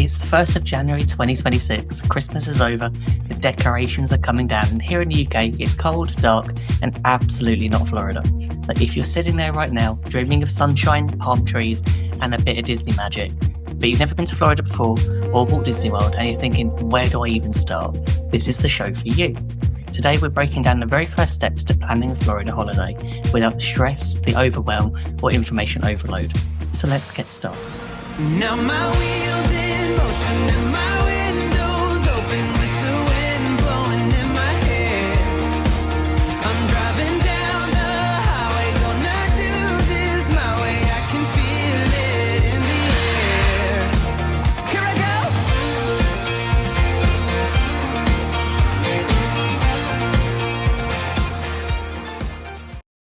It's the 1st of January 2026. Christmas is over, the decorations are coming down, and here in the UK, it's cold, dark, and absolutely not Florida. So if you're sitting there right now, dreaming of sunshine, palm trees, and a bit of Disney magic, but you've never been to Florida before or Walt Disney World, and you're thinking, where do I even start? This is the show for you. Today we're breaking down the very first steps to planning a Florida holiday without the stress, the overwhelm, or information overload. So let's get started. Now my wheels in motion and my windows open with the wind blowing in my hair. I'm driving down the highway, gonna do this my way. I can feel it in the air. Here I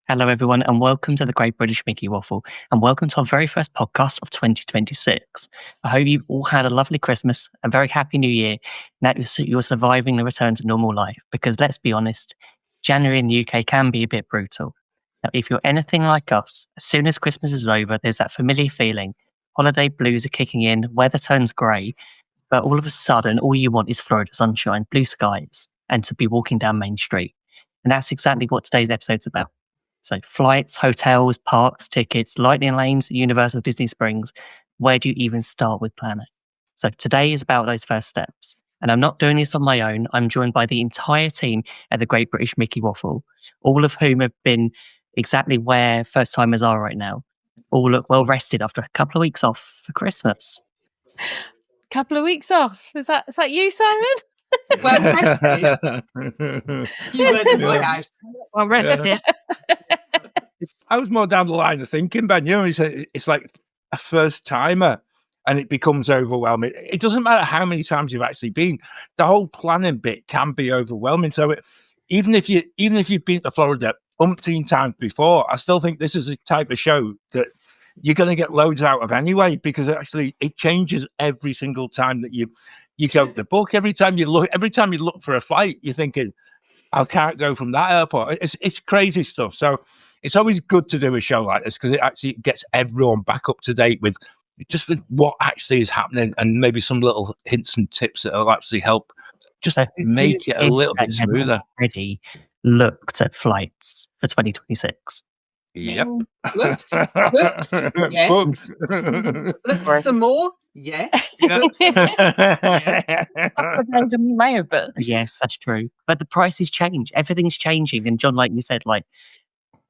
Hello everyone and welcome to the Great British Mickey Waffle and welcome to our very first podcast of 2026. I hope you've all had a lovely Christmas, a very happy new year, and that you're surviving the return to normal life, because let's be honest, January in the UK can be a bit brutal. Now, if you're anything like us, as soon as Christmas is over, there's that familiar feeling. Holiday blues are kicking in, weather turns grey, but all of a sudden all you want is Florida sunshine, blue skies, and to be walking down Main Street. And that's exactly what today's episode's about. So flights, hotels, parks, tickets, lightning lanes, Universal Disney Springs. Where do you even start with planning? So today is about those first steps. And I'm not doing this on my own. I'm joined by the entire team at the Great British Mickey Waffle, all of whom have been exactly where first timers are right now. All look well rested after a couple of weeks off for Christmas. Couple of weeks off. Is that you, Simon? Well rested. You weren't in my house. Well rested. I was more down the line of thinking, Ben. You know, it's like a first timer, and it becomes overwhelming. It doesn't matter how many times you've actually been; the whole planning bit can be overwhelming. So, even if you've been to Florida umpteen times before, I still think this is a type of show that you're going to get loads out of anyway, because it changes every single time that you go to the book. Every time you look for a flight, you're thinking, I can't go from that airport. It's crazy stuff. So it's always good to do a show like this, because it actually gets everyone back up to date with what actually is happening, and maybe some little hints and tips that will actually help just make it a little bit smoother. Already looked at flights for 2026. Yep. Looked. Yeah. Looked some more. Yes. We may have, but Yes, that's true. But the prices change. Everything's changing. And John, like you said, like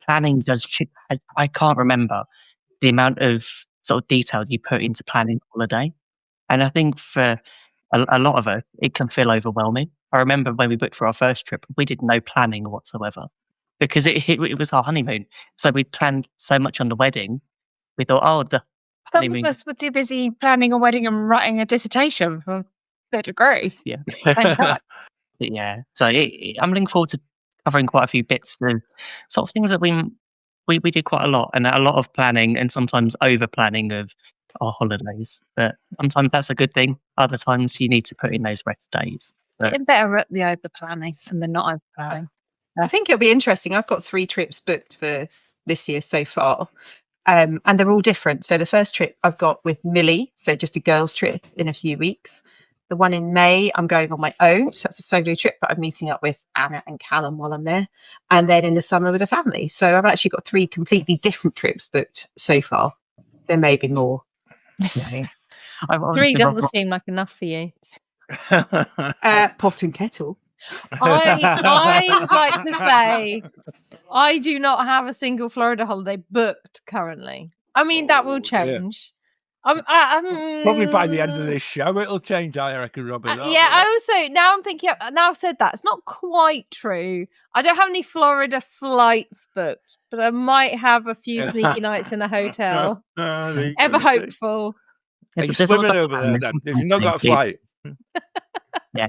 planning does. I can't remember the amount of sort of detail you put into planning a holiday. And I think for a lot of us, it can feel overwhelming. I remember when we booked for our first trip, we did no planning whatsoever, because it was our honeymoon. So we planned so much on the wedding. We thought, the some honeymoon. of us were too busy planning a wedding and writing a dissertation for third degree. Yeah. Same time. Yeah. So I'm looking forward to covering quite a few bits of sort of things that we do quite a lot, and a lot of planning, and sometimes over planning of our holidays. But sometimes that's a good thing. Other times you need to put in those rest days. But Getting better at the over planning and the not over planning. I think it'll be interesting. I've got 3 trips booked for this year so far, and they're all different. So the first trip I've got with Millie, so just a girls' trip in a few weeks. The one in May, I'm going on my own. So that's a solo trip, but I'm meeting up with Anna and Callum while I'm there. And then in the summer with a family. So I've actually got 3 completely different trips booked so far. There may be more. So, 3 doesn't seem like enough for you. pot and kettle. I would like to say I do not have a single Florida holiday booked currently. I mean, that will change. Probably by the end of this show, it'll change, I reckon, Robin. I also, now I'm thinking, now I've said that, it's not quite true. I don't have any Florida flights booked, but I might have a few sneaky nights in a hotel. Ever hopeful. Are you swimming over there, then, if you've not got a flight? Yeah.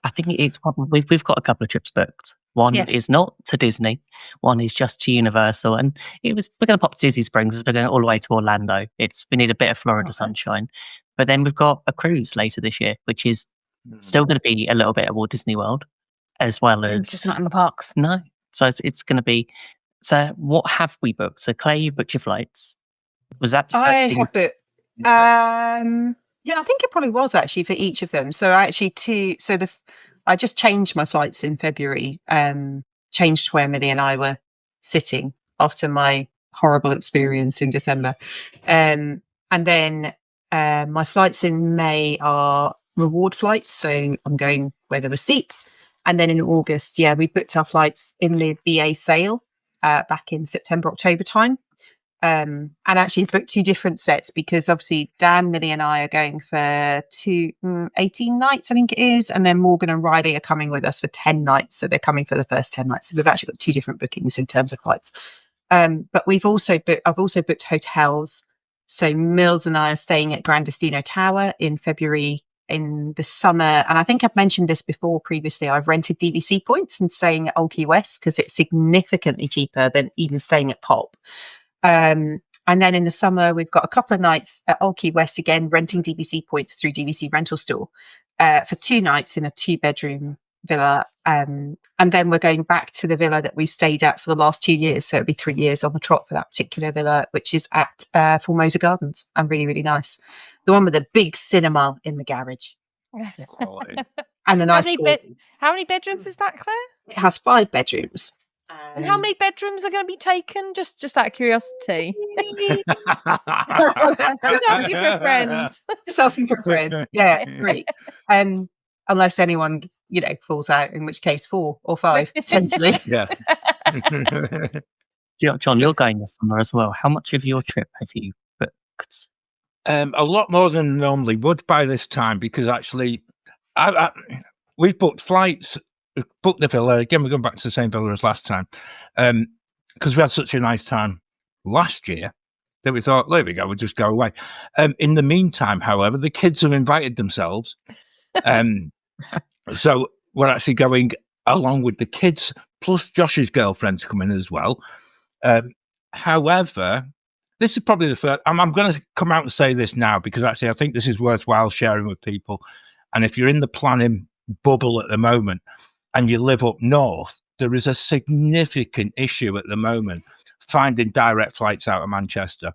I think it's probably, we've got a couple of trips booked. One is not to Disney. One is just to Universal. And we're going to pop to Disney Springs as we're going all the way to Orlando. We need a bit of Florida sunshine. But then we've got a cruise later this year, which is still going to be a little bit of Walt Disney World, as well as... Just not in the parks. No. So it's going to be... So what have we booked? So Claire, you booked your flights. Was that the first I thing? have booked... Yeah, I think it probably was actually for each of them. So I just changed my flights in February, changed where Millie and I were sitting after my horrible experience in December. And then my flights in May are reward flights. So I'm going where there were seats. And then in August, we booked our flights in the BA sale back in September, October time. And actually booked 2 different sets because obviously Dan, Millie and I are going for 18 nights, I think it is. And then Morgan and Riley are coming with us for 10 nights. So they're coming for the first 10 nights. So we've actually got 2 different bookings in terms of flights. But I've also booked hotels. So Mills and I are staying at Gran Destino Tower in February in the summer. And I think I've mentioned this before previously. I've rented DVC points and staying at Old Key West because it's significantly cheaper than even staying at Pop. And then in the summer, we've got a couple of nights at Old Key West again, renting DVC points through DVC Rental Store for 2 nights in a 2-bedroom villa. And then we're going back to the villa that we stayed at for the last 2 years. So it'll be 3 years on the trot for that particular villa, which is at Formosa Gardens, and really, really nice. The one with the big cinema in the garage. And a nice how many bedrooms is that, Claire? It has 5 bedrooms. And how many bedrooms are going to be taken? Just out of curiosity. Just asking for a friend. Just asking for a friend. Yeah, great. Unless anyone, falls out, in which case 4 or 5 potentially. Yeah. John, you're going this summer as well. How much of your trip have you booked? A lot more than normally would by this time, because actually we've booked flights, we've booked the villa. Again, we're going back to the same villa as last time, because we had such a nice time last year that we thought, there we go, we'll just go away. In the meantime, however, the kids have invited themselves. So we're actually going along with the kids, plus Josh's girlfriend's coming as well. However, this is probably the first. I'm going to come out and say this now because actually I think this is worthwhile sharing with people. And if you're in the planning bubble at the moment and you live up north, there is a significant issue at the moment finding direct flights out of Manchester.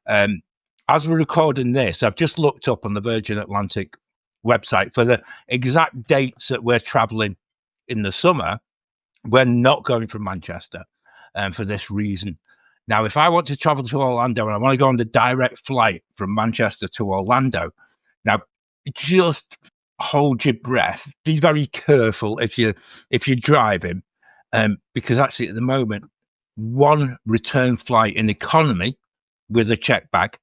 As we're recording this, I've just looked up on the Virgin Atlantic website for the exact dates that we're traveling in the summer. We're not going from Manchester for this reason. Now, if I want to travel to Orlando and I want to go on the direct flight from Manchester to Orlando, now just hold your breath. Be very careful if you're driving, because actually at the moment, one return flight in economy with a check bag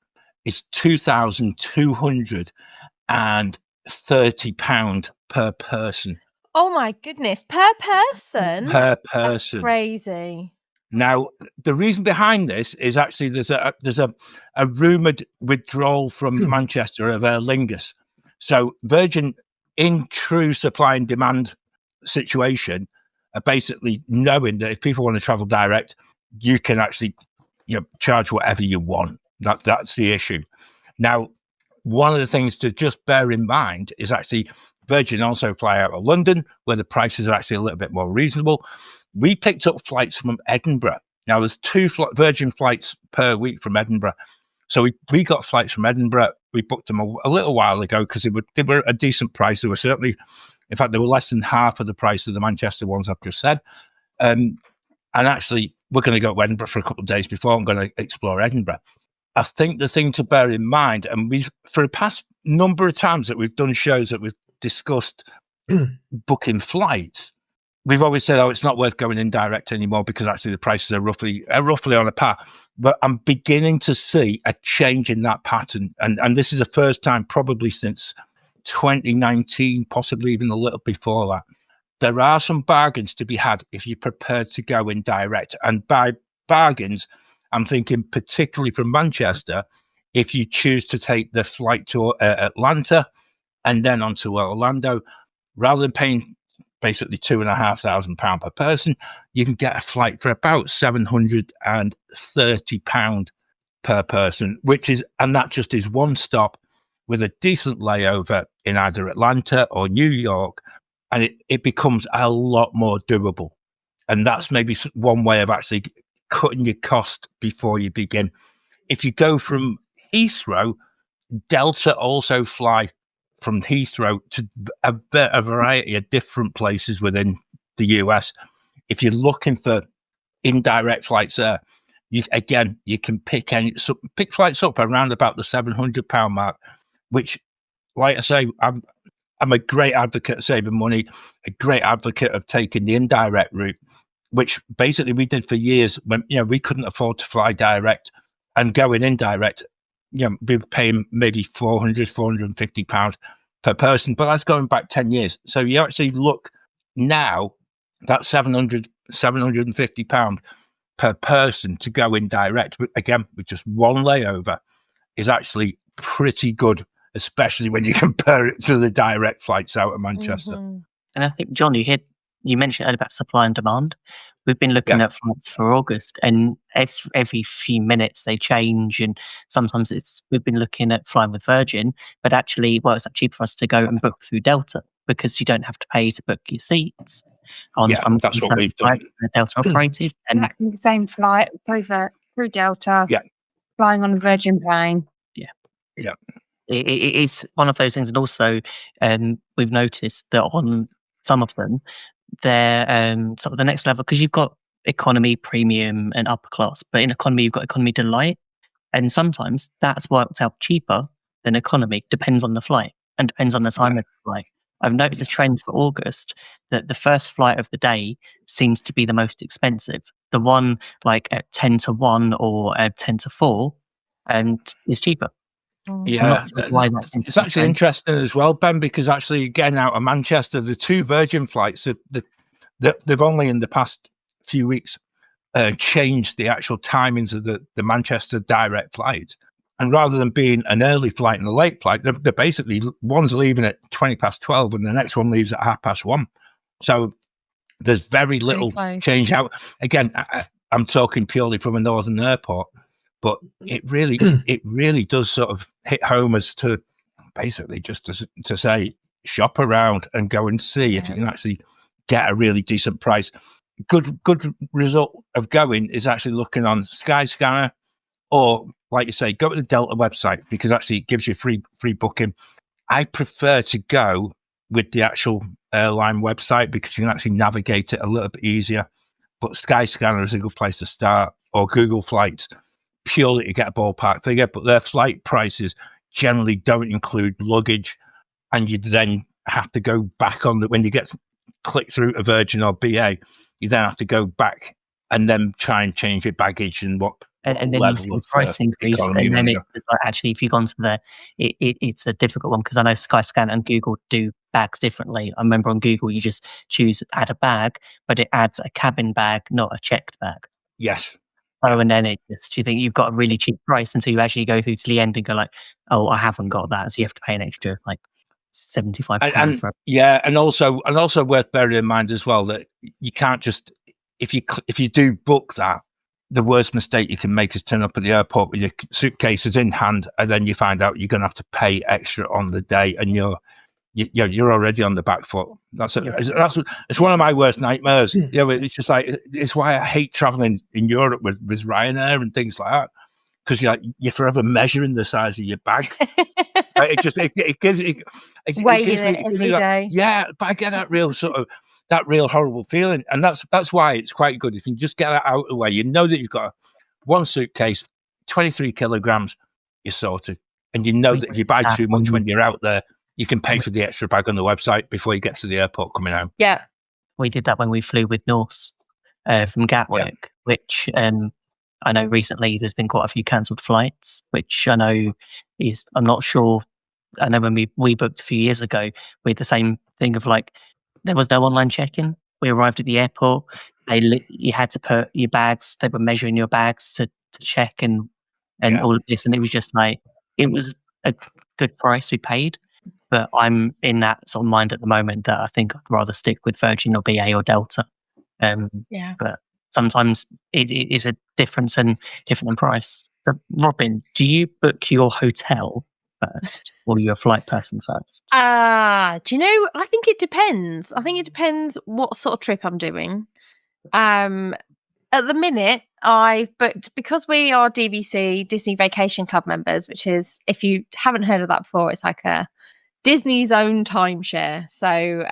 is £2,230 per person. Oh my goodness, per person? Per person. That's crazy. Now, the reason behind this is actually there's a rumoured withdrawal from Manchester of Aer Lingus. So Virgin, in true supply and demand situation, are basically knowing that if people want to travel direct, you can actually charge whatever you want. That's the issue. Now, one of the things to just bear in mind is actually Virgin also fly out of London, where the prices are actually a little bit more reasonable. We picked up flights from Edinburgh. Now, there's 2 Virgin flights per week from Edinburgh. So we got flights from Edinburgh. We booked them a little while ago because they were a decent price. They were certainly, in fact, they were less than half of the price of the Manchester ones I've just said. And actually, we're going to go to Edinburgh for a couple of days before I'm going to explore Edinburgh. I think the thing to bear in mind, and for the past number of times that we've done shows that we've discussed booking flights, we've always said, it's not worth going in direct anymore because actually the prices are roughly on a par. But I'm beginning to see a change in that pattern. And this is the first time probably since 2019, possibly even a little before that. There are some bargains to be had if you're prepared to go in direct. And by bargains, I'm thinking particularly from Manchester, if you choose to take the flight to Atlanta and then on to Orlando, rather than paying basically £2,500 per person, you can get a flight for about £730 per person, and that just is one stop with a decent layover in either Atlanta or New York, and it becomes a lot more doable. And that's maybe one way of actually cutting your cost before you begin. If you go from Heathrow, Delta also fly from Heathrow to a variety of different places within the US. If you're looking for indirect flights there, you can pick flights up around about the £700 mark, which, like I say, I'm a great advocate of saving money, a great advocate of taking the indirect route, which basically we did for years when we couldn't afford to fly direct, and going indirect, we were paying maybe £450 per person, but that's going back 10 years. So you actually look now, that £750 per person to go indirect, again, with just one layover, is actually pretty good, especially when you compare it to the direct flights out of Manchester. Mm-hmm. And I think, John, you mentioned earlier about supply and demand. We've been looking at flights for August, and every few minutes they change. And sometimes we've been looking at flying with Virgin, but actually, it's cheaper for us to go and book through Delta because you don't have to pay to book your seats on some that's what we've done. Delta operated, and Exactly the same flight through Delta. Yeah. Flying on a Virgin plane. Yeah. it is one of those things. And also, we've noticed that on some of them, they're sort of the next level, because you've got economy, premium, and upper class. But in economy, you've got economy delight, and sometimes that's worked out cheaper than economy. Depends on the flight and depends on the time of the flight. I've noticed a trend for August that the first flight of the day seems to be the most expensive. The one like at 10 to 1 or at 10 to 4 and is cheaper. Yeah, sure why that's it's actually interesting as well, Ben, because actually getting out of Manchester, the two Virgin flights, they've only in the past few weeks changed the actual timings of the Manchester direct flights. And rather than being an early flight and a late flight, they're basically, one's leaving at 12:20 and the next one leaves at 1:30. So there's very little change out. Again, I'm talking purely from a northern airport, but it really does sort of hit home as to basically just to say, shop around and go and see if you can actually get a really decent price. Good result of going is actually looking on Skyscanner, or like you say, go to the Delta website, because actually it gives you free booking. I prefer to go with the actual airline website because you can actually navigate it a little bit easier. But Skyscanner is a good place to start, or Google Flights, purely to get a ballpark figure. But their flight prices generally don't include luggage, and you then have to go back on when you get click through to Virgin or BA, you then have to go back and then try and change your baggage and what. And then you see the price increase, and then it's like, actually, if you've gone to it's a difficult one, because I know Skyscanner and Google do bags differently. I remember on Google, you just choose add a bag, but it adds a cabin bag, not a checked bag. Yes. Oh, and then you think you've got a really cheap price until you actually go through to the end and go like, oh, I haven't got that, so you have to pay an extra like £75 for it. Yeah, and also worth bearing in mind as well that you can't just, if you do book that, the worst mistake you can make is turn up at the airport with your suitcases in hand, and then you find out you're going to have to pay extra on the day, and you're already on the back foot. It's one of my worst nightmares. It's just like, it's why I hate traveling in Europe with Ryanair and things like that, because you're forever measuring the size of your bag. It gives it every day. Yeah, but I get that real horrible feeling, and that's why it's quite good if you can just get that out of the way. You know that you've got one suitcase, 23 kilograms, you're sorted, and you know that if you buy too much when you're out there, you can pay for the extra bag on the website before you get to the airport coming home. Yeah, we did that when we flew with Norse from Gatwick, which I know recently there's been quite a few cancelled flights, which I know I'm not sure. I know when we booked a few years ago, we had the same thing of like, there was no online check-in. We arrived at the airport. You had to put your bags. They were measuring your bags to check and all of this. And it was just like, it was a good price we paid. But I'm in that sort of mind at the moment that I think I'd rather stick with Virgin or BA or Delta. But sometimes it is a difference in price. So, Robin, do you book your hotel first, or you're a flight person first? Do you know, I think it depends. I think it depends what sort of trip I'm doing. At the minute, I've booked, because we are DVC, Disney Vacation Club members, which is, if you haven't heard of that before, it's like a Disney's own timeshare. So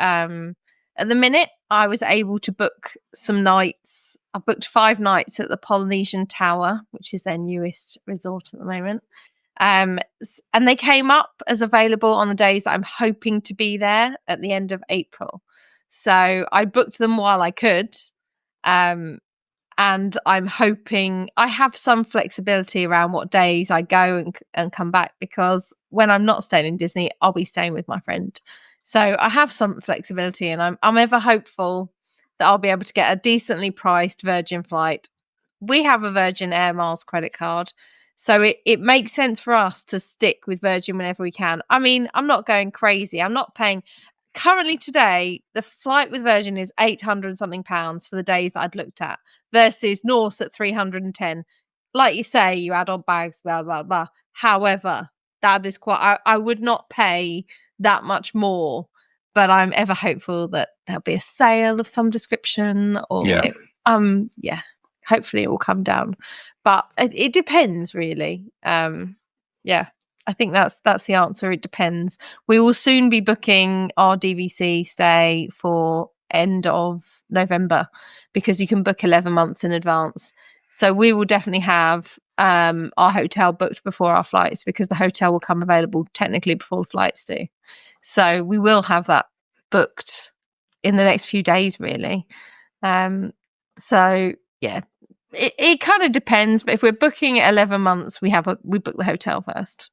at the minute, I was able to book some nights. I booked 5 nights at the Polynesian Tower, which is their newest resort at the moment. And they came up as available on the days that I'm hoping to be there at the end of April. So I booked them while I could. And I'm hoping I have some flexibility around what days I go and come back, because when I'm not staying in Disney, I'll be staying with my friend. So I have some flexibility, and I'm ever hopeful that I'll be able to get a decently priced Virgin flight. We have a Virgin Air Miles credit card, so it makes sense for us to stick with Virgin whenever we can. I mean, I'm not going crazy. I'm not paying... Currently today, the flight with Virgin is £800 something for the days that I'd looked at, versus Norse at 310. Like you say, you add on bags, blah, blah, blah. However, that is quite... I would not pay that much more, but I'm ever hopeful that there'll be a sale of some description, or hopefully it will come down. But it depends, really. I think that's the answer. It depends. We will soon be booking our DVC stay for end of November, because you can book 11 months in advance. So we will definitely have our hotel booked before our flights, because the hotel will come available technically before the flights do. So we will have that booked in the next few days, really. So yeah, it kind of depends. But if we're booking 11 months, we book the hotel first.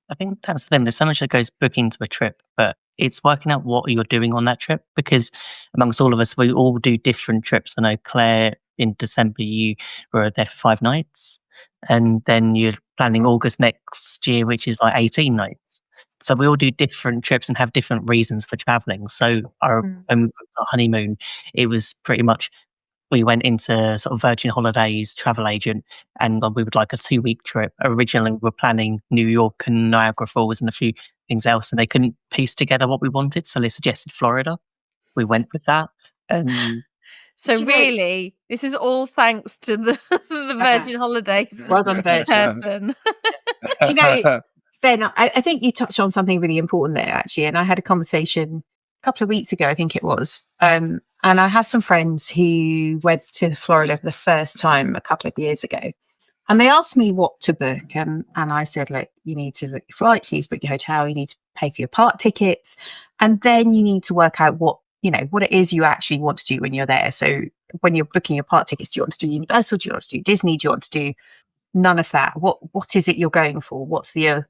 I think that's the thing. There's so much that goes booking to a trip, but it's working out what you're doing on that trip, because amongst all of us, we all do different trips. I know, Claire, in December, you were there for 5 nights, and then you're planning August next year, which is like 18 nights. So we all do different trips and have different reasons for traveling. So when we booked our honeymoon, it was pretty much, we went into sort of Virgin Holidays travel agent, and we would like a 2-week trip. Originally, we were planning New York and Niagara Falls and a few things else, and they couldn't piece together what we wanted, so they suggested Florida. We went with that. So really, this is all thanks to the Virgin Holidays. Well done, Virgin. Person. Do you know, Ben, I think you touched on something really important there, actually. And I had a conversation a couple of weeks ago, I think it was. And I have some friends who went to Florida for the first time a couple of years ago. And they asked me what to book. And I said, look, you need to book your flights, you need to book your hotel, you need to pay for your park tickets. And then you need to work out what it is you actually want to do when you're there. So when you're booking your park tickets, do you want to do Universal? Do you want to do Disney? Do you want to do none of that? What is it you're going for? What's the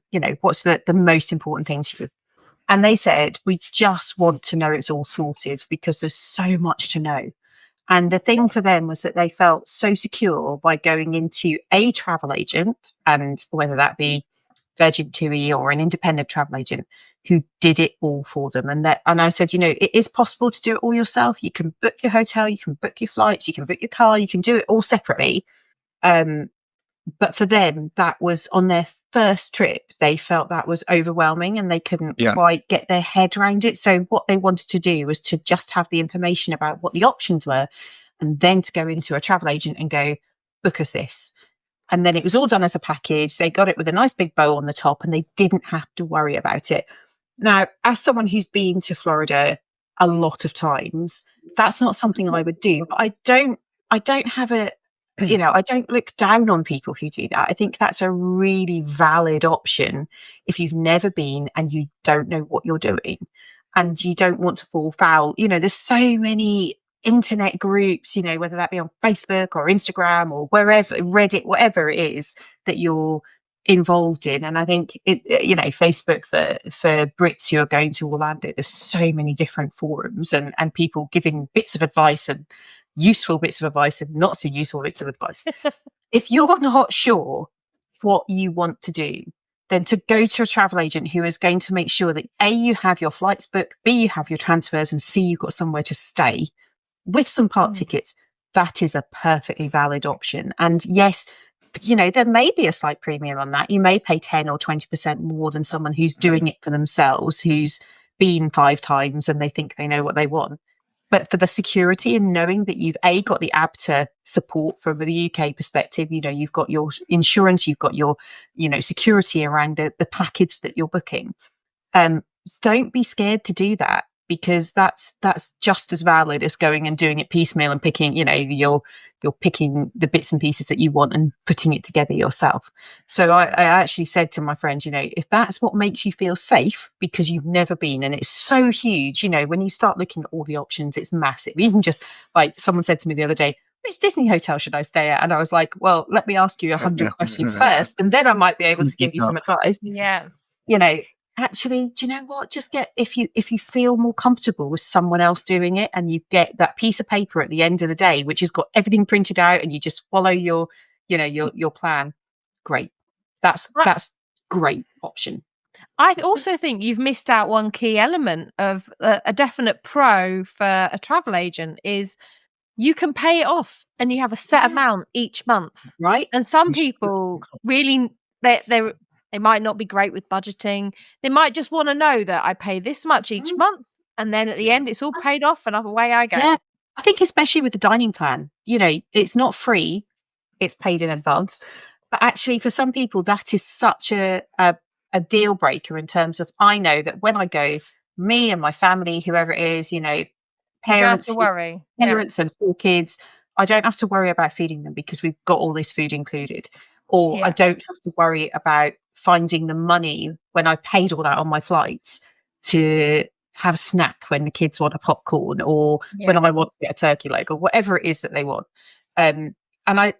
most important thing to you? And they said, we just want to know it's all sorted, because there's so much to know. And the thing for them was that they felt so secure by going into a travel agent, and whether that be Virgin TUI or an independent travel agent, who did it all for them. And I said, it is possible to do it all yourself. You can book your hotel, you can book your flights, you can book your car, you can do it all separately. But for them, that was on their first trip. They felt that was overwhelming, and they couldn't quite get their head around it. So what they wanted to do was to just have the information about what the options were, and then to go into a travel agent and go, book us this. And then it was all done as a package. They got it with a nice big bow on the top, and they didn't have to worry about it. Now, as someone who's been to Florida a lot of times, that's not something I would do. But I don't have I don't look down on people who do that. I think that's a really valid option if you've never been and you don't know what you're doing and you don't want to fall foul. There's so many internet groups, whether that be on Facebook or Instagram or wherever, Reddit, whatever it is that you're involved in. And I think Facebook for Brits who are going to Orlando, there's so many different forums and people giving bits of advice and useful bits of advice and not so useful bits of advice. If you're not sure what you want to do, then to go to a travel agent who is going to make sure that A, you have your flights booked, B, you have your transfers, and C, you've got somewhere to stay with some park tickets, that is a perfectly valid option. And yes, there may be a slight premium on that. You may pay 10 or 20% more than someone who's doing it for themselves, who's been 5 times and they think they know what they want. but for the security and knowing that you've got the ABTA support from the UK perspective, you've got your insurance, you've got your, security around the package that you're booking. Don't be scared to do that, because that's just as valid as going and doing it piecemeal and picking, you're picking the bits and pieces that you want and putting it together yourself. So I actually said to my friend, if that's what makes you feel safe, because you've never been, and it's so huge, when you start looking at all the options, it's massive. Even just like someone said to me the other day, which Disney hotel should I stay at? And I was like, well, let me ask you 100 questions first, and then I might be able to give you some advice. Yeah. Actually, do you know what? Just get, if you feel more comfortable with someone else doing it, and you get that piece of paper at the end of the day, which has got everything printed out, and you just follow your plan. Great. That's great option. I also think you've missed out one key element of a definite pro for a travel agent is you can pay it off, and you have a set amount each month. Right. And some people really, they might not be great with budgeting. They might just want to know that I pay this much each month, and then at the end it's all paid off and away I go. Yeah. I think especially with the dining plan, it's not free, it's paid in advance. But actually for some people that is such a deal breaker, in terms of, I know that when I go, me and my family, whoever it is, parents, you don't have to worry. Parents and 4 kids, I don't have to worry about feeding them because we've got all this food included. Or I don't have to worry about finding the money when I paid all that on my flights to have a snack when the kids want a popcorn, or when I want to get a turkey leg, or whatever it is that they want. And I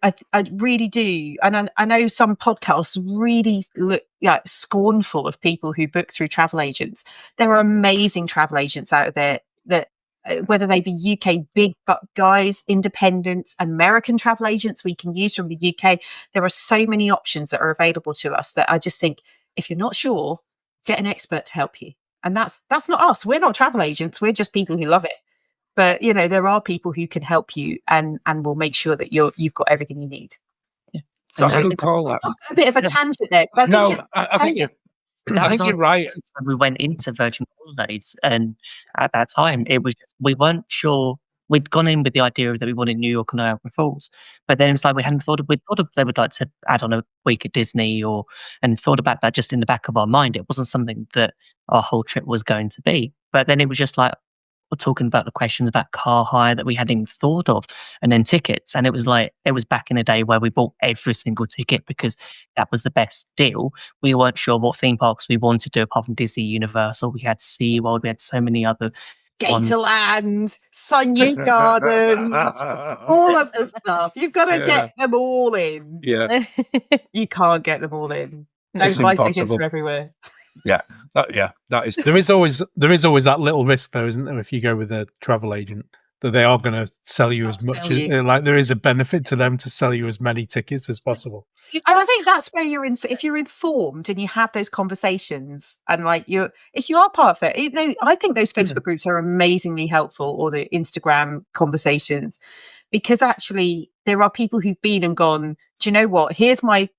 really do. And I know some podcasts really look scornful of people who book through travel agents. There are amazing travel agents out there that, whether they be UK big guys, independents, American travel agents we can use from the UK. There are so many options that are available to us that I just think, if you're not sure, get an expert to help you. And that's not us. We're not travel agents. We're just people who love it. But, there are people who can help you and will make sure that you've got everything you need. Yeah. So I could call that. A bit of a tangent there. But I think you're right. We went into Virgin Holidays, and at that time, it was we weren't sure. We'd gone in with the idea that we wanted New York and Niagara Falls, but then it's like we thought of they would like to add on a week at Disney, and thought about that just in the back of our mind. It wasn't something that our whole trip was going to be. But then it was just like, we're talking about the questions about car hire that we hadn't even thought of, and then tickets. And it was back in a day where we bought every single ticket because that was the best deal. We weren't sure what theme parks we wanted to do apart from Disney, Universal. We had SeaWorld. We had so many other Gatorland, Sonia Gardens, all of the stuff. You've got to get them all in. Yeah. You can't get them all in. No flight tickets from everywhere. Yeah, that is. There is always that little risk, though, isn't there? If you go with a travel agent, that they are going to sell you as much as there is a benefit to them to sell you as many tickets as possible. And I think that's where if you're informed and you have those conversations, and if you are part of it, I think those Facebook groups are amazingly helpful, or the Instagram conversations, because actually there are people who've been and gone, do you know what? Here's my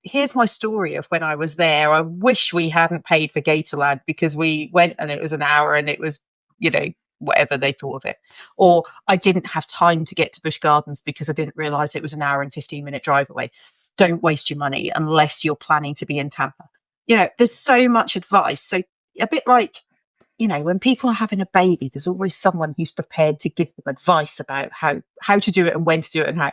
story of when I was there. I wish we hadn't paid for Gatorland because we went and it was an hour and it was, whatever they thought of it. Or I didn't have time to get to Busch Gardens because I didn't realise it was an hour and 15-minute drive away. Don't waste your money unless you're planning to be in Tampa. There's so much advice. So a bit like, when people are having a baby, there's always someone who's prepared to give them advice about how to do it and when to do it and how.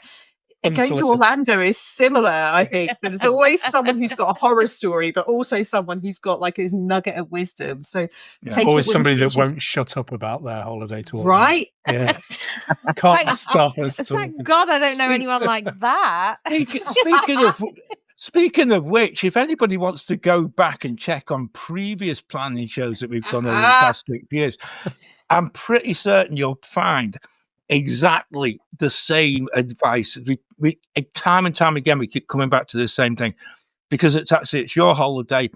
Going to Orlando is similar, I think. There's always someone who's got a horror story, but also someone who's got this nugget of wisdom. So always somebody that won't shut up about their holiday to Orlando. Right? Yeah. Can't stop us. Thank God I don't know anyone like that. Speaking of which, if anybody wants to go back and check on previous planning shows that we've done over the past 6 years, I'm pretty certain you'll find exactly the same advice. We time and time again, we keep coming back to the same thing, because it's your holiday.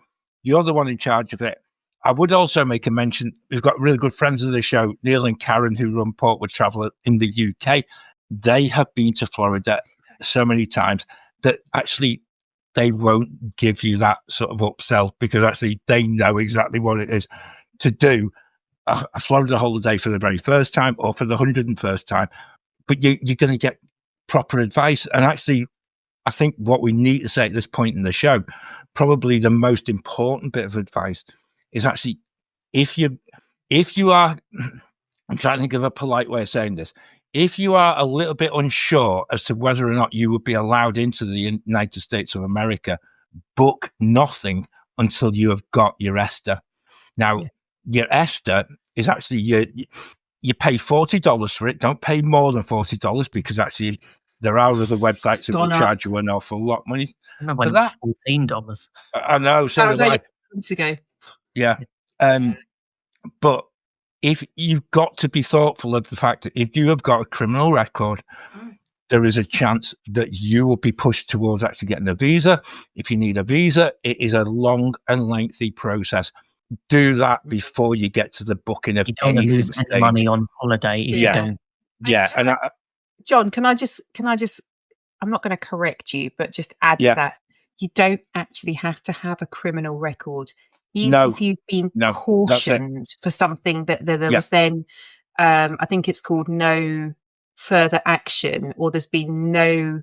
You're the one in charge of it. I would also make a mention, we've got really good friends of the show, Neil and Karen, who run Portwood Travel in the UK. They have been to Florida so many times that actually they won't give you that sort of upsell, because actually they know exactly what it is to do. a Florida holiday for the very first time or for the 101st time, but you're going to get proper advice. And actually, I think what we need to say at this point in the show, probably the most important bit of advice is actually, if you are, I'm trying to think of a polite way of saying this, if you are a little bit unsure as to whether or not you would be allowed into the United States of America, book nothing until you have got your ESTA. Now, your ESTA is actually, you pay $40 for it. Don't pay more than $40 because actually there are other websites that will charge you an awful lot of money. I remember when it was $14. I know. So that was only months ago. Yeah. But if you've got to be thoughtful of the fact that if you have got a criminal record, there is a chance that you will be pushed towards actually getting a visa. If you need a visa, it is a long and lengthy process. Do that before you get to the booking of you don't anything. lose any money on holiday if you don't. Yeah. And John, can I just, I'm not going to correct you, but just add to that. You don't actually have to have a criminal record. Even if you've been cautioned for something that there was then, I think it's called no further action, or there's been no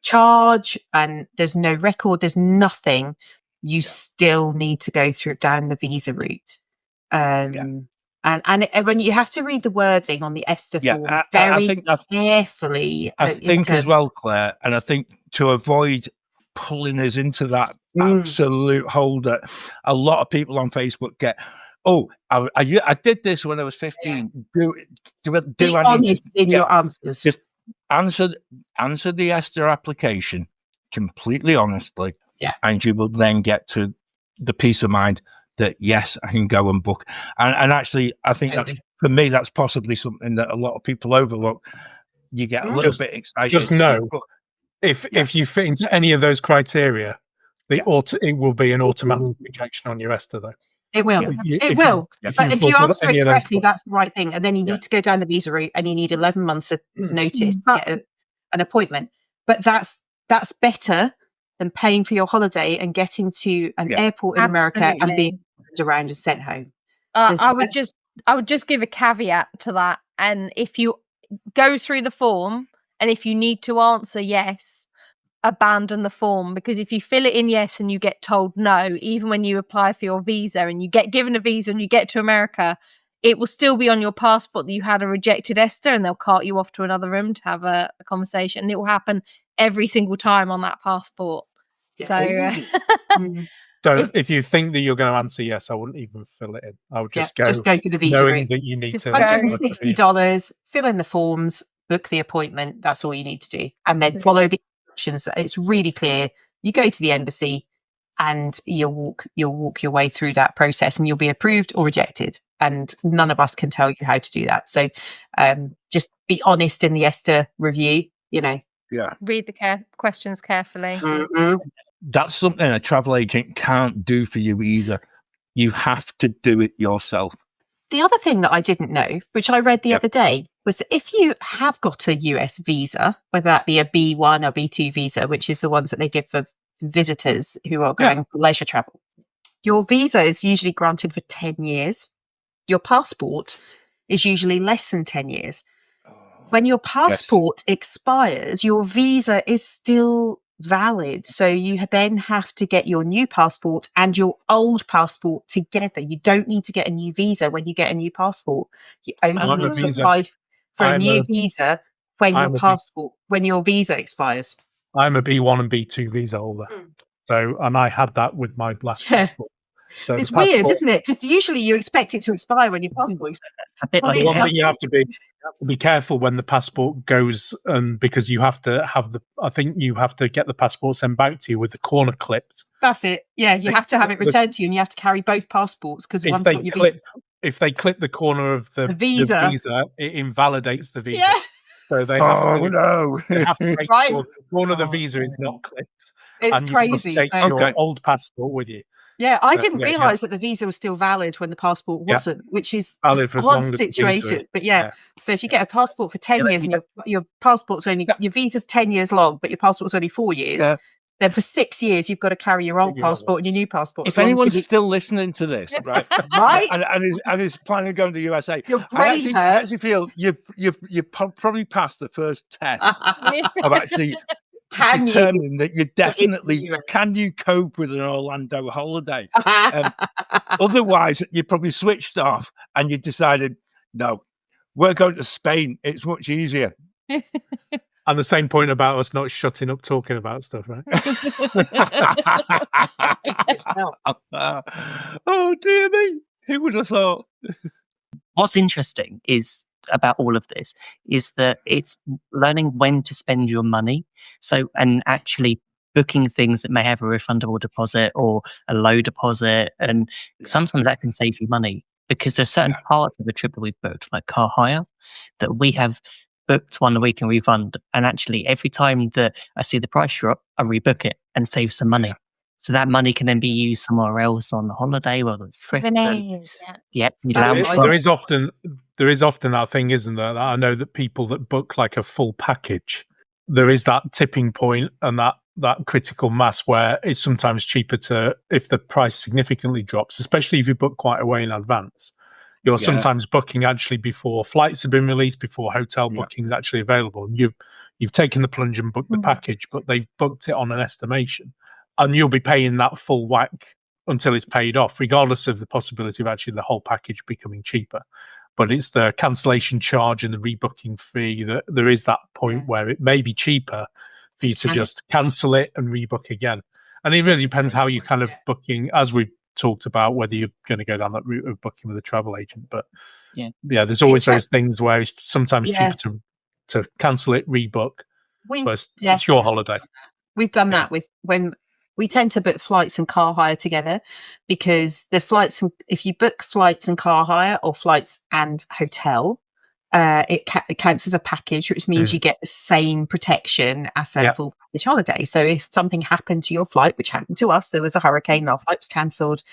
charge and there's no record, there's nothing, you still need to go down the visa route. And when you have to read the wording on the ESTA form very carefully. I think as well, Claire, and I think to avoid pulling us into that absolute hole that a lot of people on Facebook get, I did this when I was 15. Be honest in your answers. Just answer the ESTA application completely honestly, and you will then get to the peace of mind that yes, I can go and book. And actually, I think that's, for me, that's possibly something that a lot of people overlook. You get a little bit excited. Just know, if you fit into any of those criteria, it will be an automatic rejection on your ESTA, though. It will. It will. But if you answer it correctly, that's the right thing. And then you need to go down the visa route, and you need 11 months of notice to get an appointment. But that's better than paying for your holiday and getting to an airport in America and being around and sent home. I would just give a caveat to that. And if you go through the form, and if you need to answer yes, abandon the form, because if you fill it in yes and you get told no, even when you apply for your visa and you get given a visa and you get to America, it will still be on your passport that you had a rejected ESTA, and they'll cart you off to another room to have a conversation. And it will happen every single time on that passport. So if you think that you're going to answer yes, I wouldn't even fill it in. I would just go for the visa knowing route. that you need just to $160, fill in the forms, book the appointment. That's all you need to do, and then follow the instructions. It's really clear. You go to the embassy and you'll walk your way through that process, and you'll be approved or rejected, and none of us can tell you how to do that. So just be honest in the ESTA review, read the questions carefully. That's something a travel agent can't do for you either. You have to do it yourself. The other thing that I didn't know, which I read the other day, was that if you have got a US visa, whether that be a B1 or B2 visa, which is the ones that they give for visitors who are going for leisure travel, your visa is usually granted for 10 years. Your passport is usually less than 10 years. When your passport expires, your visa is still valid. So you then have to get your new passport and your old passport together. You don't need to get a new visa when you get a new passport. You only need to apply for a new visa when your visa expires. I'm a B1 and B2 visa holder. So, and I had that with my last passport. So it's weird, isn't it? Because usually you expect it to expire when your passport expires. The one thing you have to be careful when the passport goes, because you have to have I think you have to get the passport sent back to you with the corner clipped. That's it. Yeah, you have to have it returned to you, and you have to carry both passports because if they clip the corner of the visa, it invalidates the visa. Yeah. So they have to make sure the corner of the visa is not clipped. It's crazy. You must take your old passport with you. Yeah, I didn't realise that the visa was still valid when the passport wasn't, which is valid for one situation. But so if you get a passport for 10 years and your passport's only your visa's 10 years long, but your passport's only 4 years, then for 6 years you've got to carry your old passport and your new passport. If anyone's still listening to this, right, right, and is planning on going to the USA, your I brain actually hurts. feel you've probably passed the first test of actually Can determining that you definitely US? can you cope with an Orlando holiday. Otherwise, you probably switched off and you decided, no, we're going to Spain. It's much easier. And the same point about us not shutting up talking about stuff, right? Oh dear me! Who would have thought? What's interesting is about all of this is that it's learning when to spend your money. So, and actually booking things that may have a refundable deposit or a low deposit. And sometimes that can save you money because there's certain parts of the trip that we've booked, like car hire, that we have booked one week and refund. And actually every time that I see the price drop, I rebook it and save some money. Yeah. So that money can then be used somewhere else on the holiday, whether it's trip. There is often that thing, isn't there? That I know that people that book like a full package, there is that tipping point and that critical mass where it's sometimes cheaper to, if the price significantly drops, especially if you book quite a way in advance. You're sometimes booking actually before flights have been released, before hotel booking is actually available. And you've taken the plunge and booked the package, but they've booked it on an estimation. And you'll be paying that full whack until it's paid off, regardless of the possibility of actually the whole package becoming cheaper. But it's the cancellation charge and the rebooking fee that there is that point where it may be cheaper for you to just cancel it and rebook again. And it really depends how you kind of booking, as we've talked about, whether you're going to go down that route of booking with a travel agent. But there's always those things where it's sometimes cheaper to cancel it, rebook, but it's your holiday. We've done that with when we tend to book flights and car hire together, because the flights, if you book flights and car hire or flights and hotel, it counts as a package, which means you get the same protection as a full package holiday. So if something happened to your flight, which happened to us, there was a hurricane, our flight was cancelled,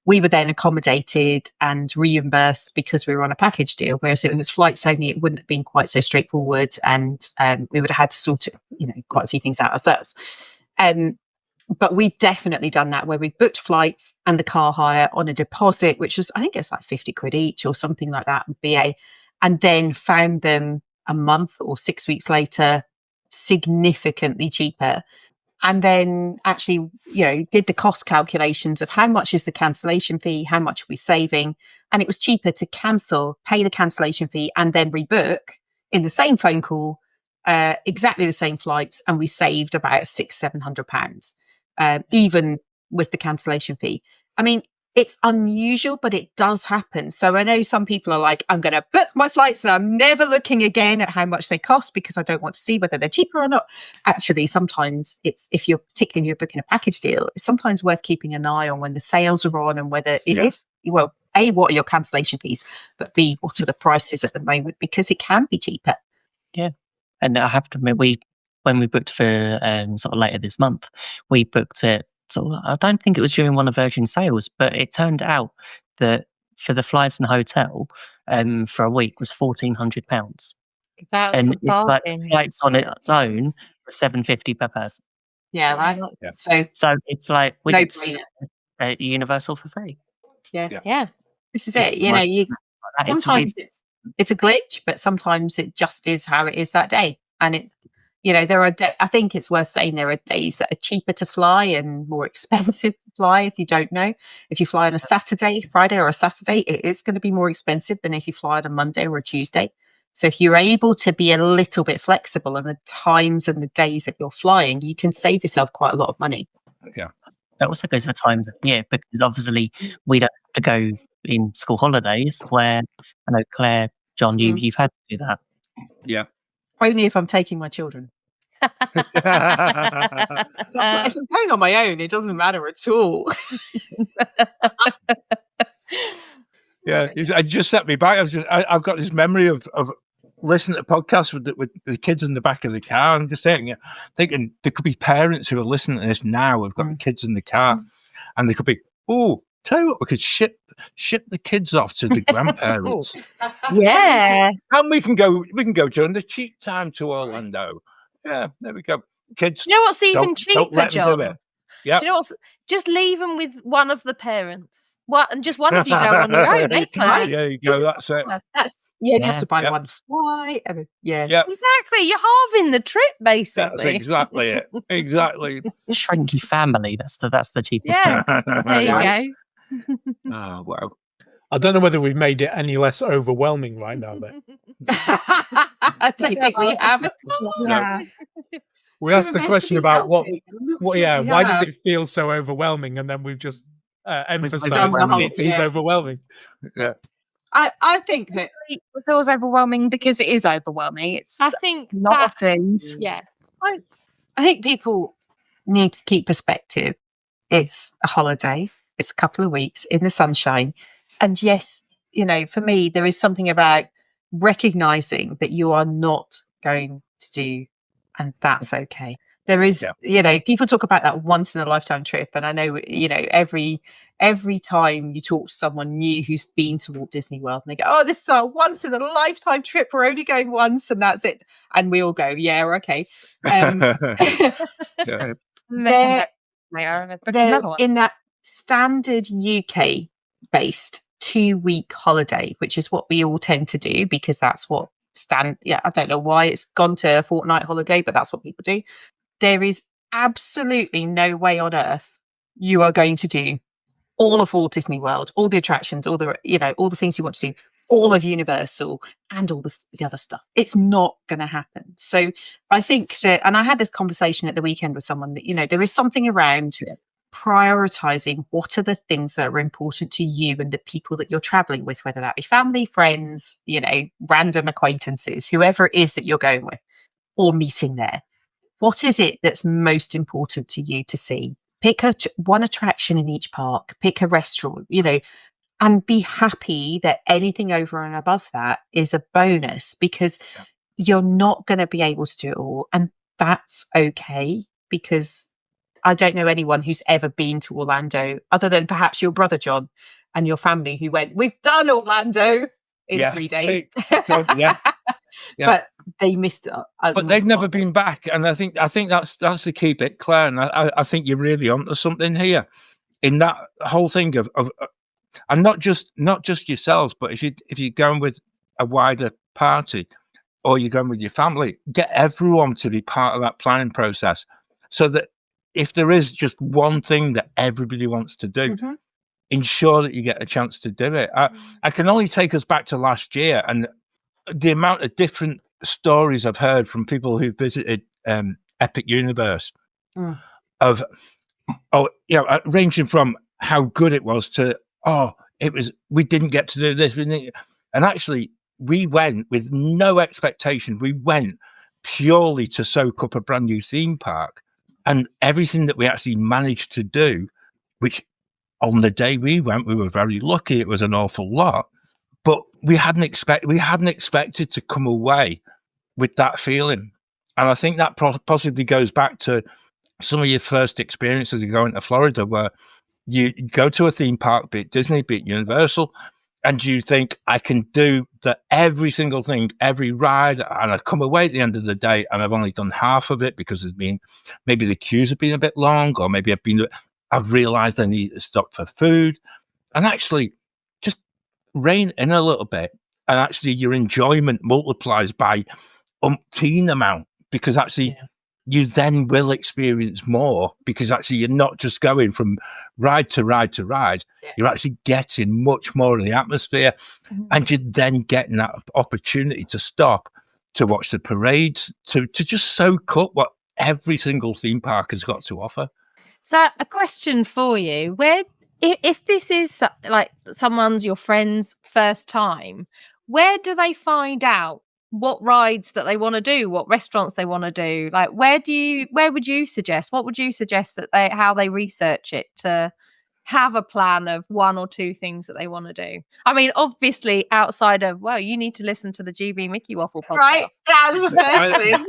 we were then accommodated and reimbursed because we were on a package deal. Whereas if it was flights only, it wouldn't have been quite so straightforward, and we would have had to sort it, quite a few things out ourselves. But we've definitely done that where we booked flights and the car hire on a deposit, which was, I think it's like 50 quid each or something like that, BA, and then found them a month or 6 weeks later significantly cheaper. And then actually, did the cost calculations of how much is the cancellation fee, how much are we saving? And it was cheaper to cancel, pay the cancellation fee, and then rebook in the same phone call, exactly the same flights, and we saved about £600-700, even with the cancellation fee. I mean, it's unusual, but it does happen. So I know some people are like, I'm going to book my flights and I'm never looking again at how much they cost because I don't want to see whether they're cheaper or not. Actually, sometimes if you're booking a package deal, it's sometimes worth keeping an eye on when the sales are on and whether it is, well, A, what are your cancellation fees, but B, what are the prices at the moment, because it can be cheaper. Yeah. And I have to admit, when we booked for sort of later this month, we booked it. So I don't think it was during one of Virgin sales, but it turned out that for the flights and hotel for a week was £1,400. That's and a bargain. it's like flights on its own were £750 per person. Yeah, right. Yeah. So it's like we no get universal for free. Yeah. This is it. Sometimes it's a glitch, but sometimes it just is how it is that day. And it's, there are, I think it's worth saying there are days that are cheaper to fly and more expensive to fly if you don't know. If you fly on a Friday or a Saturday, it is going to be more expensive than if you fly on a Monday or a Tuesday. So if you're able to be a little bit flexible on the times and the days that you're flying, you can save yourself quite a lot of money. Yeah. That also goes for times of year, because obviously we don't have to go in school holidays where I know Claire, John, you've had to do that. Yeah. Only if I'm taking my children. If I'm going on my own, it doesn't matter at all. Yeah, it just set me back. I've got this memory of listening to podcasts with the kids in the back of the car. I'm just thinking there could be parents who are listening to this now who've got the kids in the car, and they could be, tell you what, we could ship the kids off to the grandparents. Yeah. And we can go during the cheap time to Orlando. Yeah, there we go. kids. You know what's even Don't cheaper, let them do John? it. Yeah. Do you know what's? Just leave them with one of the parents. And just one of you go on your own, eh, Claire? Yeah, you go. That's it. You have to buy Yeah. one flight. Yeah. Yeah, Exactly. You're halving the trip, that's basically. exactly it. Exactly. Shrink your family. That's the cheapest Yeah. way. There you go. Oh, wow. I don't know whether we've made it any less overwhelming right now. Then I don't think we have. Yeah. we asked the question about why does it feel so overwhelming, and then we've just emphasised overwhelming. it is overwhelming. Yeah. I think that It feels overwhelming because it is overwhelming. It's I think a lot that, of things. yeah. I think people need to keep perspective. It's a holiday. It's a couple of weeks in the sunshine. And yes, for me, there is something about recognizing that you are not going to do, and that's okay. There is, people talk about that once in a lifetime trip. And I know, every time you talk to someone new who's been to Walt Disney World and they go, oh, this is our once in a lifetime trip. We're only going once and that's it. And we all go, yeah, okay. Yeah. They're in that standard UK based 2-week holiday, which is what we all tend to do because that's what I don't know why it's gone to a fortnight holiday, but that's what people do. There is absolutely no way on earth you are going to do all of Walt Disney World, all the attractions, all the things you want to do, all of Universal and all the other stuff. It's not going to happen. So I think that, and I had this conversation at the weekend with someone that, there is something around prioritizing what are the things that are important to you and the people that you're traveling with, whether that be family, friends, random acquaintances, whoever it is that you're going with or meeting there. What is it that's most important to you to see? Pick one attraction in each park, pick a restaurant, and be happy that anything over and above that is a bonus because you're not going to be able to do it all. And that's okay, because I don't know anyone who's ever been to Orlando other than perhaps your brother, John, and your family who went, we've done Orlando in 3 days. Yeah. But they missed it. But they've never been back. And I think that's the key bit, Claire. And I think you're really onto something here in that whole thing of and not just yourselves, but if you're going with a wider party or you're going with your family, get everyone to be part of that planning process so that if there is just one thing that everybody wants to do, ensure that you get a chance to do it. I can only take us back to last year and the amount of different stories I've heard from people who visited Epic Universe ranging from how good it was to, we didn't get to do this. And actually, we went with no expectation. We went purely to soak up a brand new theme park. And everything that we actually managed to do, which on the day we went, we were very lucky. It was an awful lot, but we hadn't expected to come away with that feeling. And I think that possibly goes back to some of your first experiences of going to Florida, where you go to a theme park, be it Disney, be it Universal, and you think, I can do every single thing, every ride, and I come away at the end of the day and I've only done half of it because maybe the queues have been a bit long, or maybe I've realized I need to stop for food, and actually just rein in a little bit, and actually your enjoyment multiplies by umpteen amount, because actually you then will experience more, because actually you're not just going from ride to ride to ride. You're actually getting much more of the atmosphere, and you're then getting that opportunity to stop, to watch the parades, to just soak up what every single theme park has got to offer. So a question for you, if this is like your friend's first time, where do they find out what rides that they want to do, what restaurants they want to do? Like, where would you suggest? What would you suggest how they research it to have a plan of one or two things that they want to do? I mean, obviously, outside of, you need to listen to the GB Mickey Waffle podcast. Right, that's the first thing.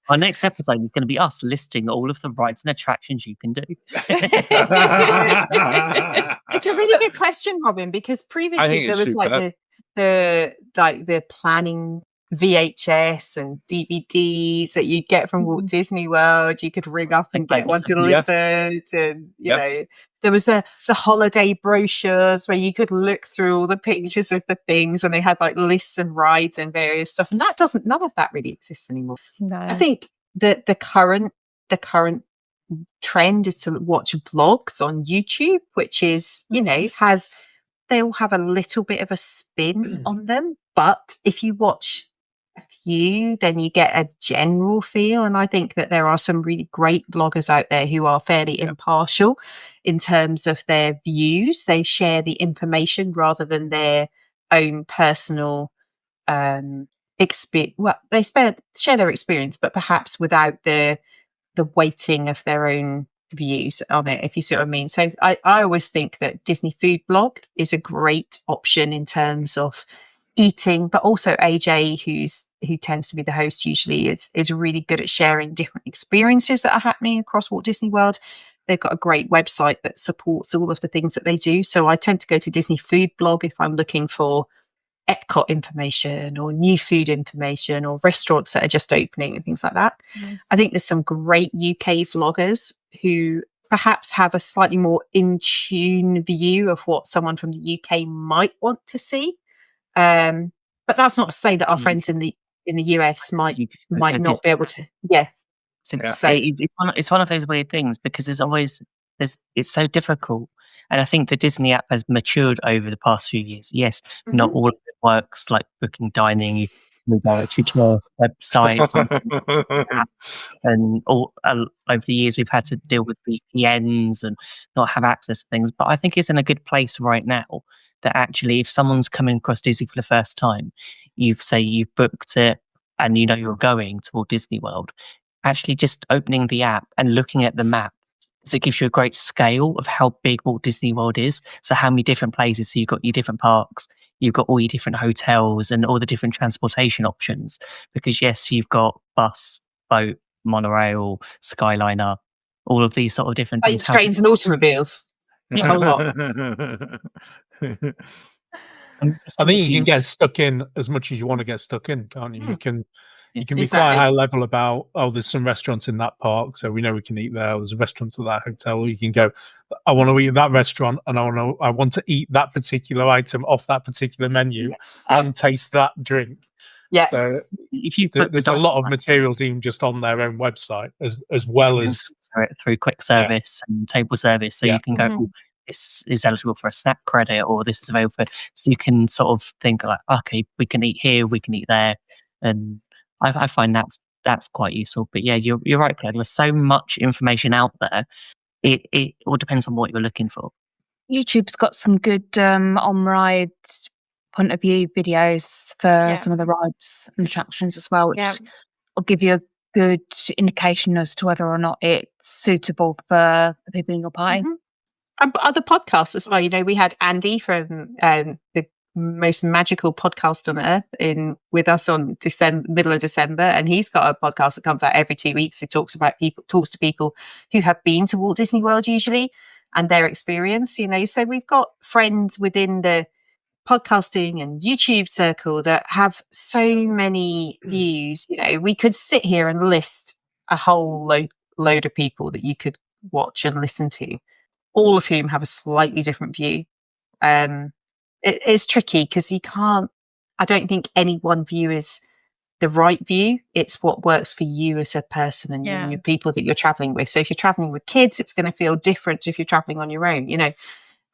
Our next episode is going to be us listing all of the rides and attractions you can do. It's a really good question, Robin, because previously there was like the planning VHS and DVDs that you get from Walt Disney World. You could ring up and get one delivered. And, you know, there was the holiday brochures where you could look through all the pictures of the things, and they had like lists and rides and various stuff. And none of that really exists anymore. No. I think that the current trend is to watch vlogs on YouTube, which is, you know, they all have a little bit of a spin on them. But if you watch a few, then you get a general feel. And I think that there are some really great vloggers out there who are fairly impartial in terms of their views. They share the information rather than their own personal experience. Well, they share their experience, but perhaps without the weighting of their own views on it, if you see what I mean. So I always think that Disney Food Blog is a great option in terms of eating, but also AJ, who tends to be the host usually, is really good at sharing different experiences that are happening across Walt Disney World. They've got a great website that supports all of the things that they do. So I tend to go to Disney Food Blog if I'm looking for Epcot information or new food information or restaurants that are just opening and things like that. I think there's some great UK vloggers who perhaps have a slightly more in tune view of what someone from the UK might want to see. But that's not to say that our friends in the US might not be able to. So it's one of those weird things because it's so difficult. And I think the Disney app has matured over the past few years. Yes, not all of it works like booking dining. You move directly to our websites. And over the years, we've had to deal with VPNs and not have access to things. But I think it's in a good place right now that actually, if someone's coming across Disney for the first time, you've booked it and you know you're going to Walt Disney World, actually just opening the app and looking at the map, because it gives you a great scale of how big Walt Disney World is. So how many different places? So you've got your different parks, you've got all your different hotels and all the different transportation options. Because yes, you've got bus, boat, monorail, Skyliner, all of these sort of different things. Trains and automobiles. Yeah, a lot. I think you can get stuck in as much as you want to get stuck in, can't you? You can be quite high level about, there's some restaurants in that park, so we know we can eat there. There's restaurants at that hotel. You can go, I want to eat at that restaurant, and I want to eat that particular item off that particular menu and taste that drink. Yeah. So there's a lot of materials even just on their own website, as well as through quick service and table service. So you can go, this is eligible for a snack credit, or this is available for. So you can sort of think like, okay, we can eat here, we can eat there, and I find that's quite useful. But yeah, you're right, Claire. There's so much information out there. It all depends on what you're looking for. YouTube's got some good on-ride point of view videos for some of the rides and attractions as well, which will give you a good indication as to whether or not it's suitable for the people in your party. And other podcasts as well. You know, we had Andy from the most magical podcast on earth with us on middle of December, and he's got a podcast that comes out every 2 weeks. He talks to people who have been to Walt Disney World usually and their experience, you know. So we've got friends within the podcasting and YouTube circle that have so many views. You know, we could sit here and list a whole load of people that you could watch and listen to, all of whom have a slightly different view. It's tricky because I don't think any one view is the right view. It's what works for you as a person and your people that you're traveling with. So if you're traveling with kids, it's going to feel different to if you're traveling on your own, you know.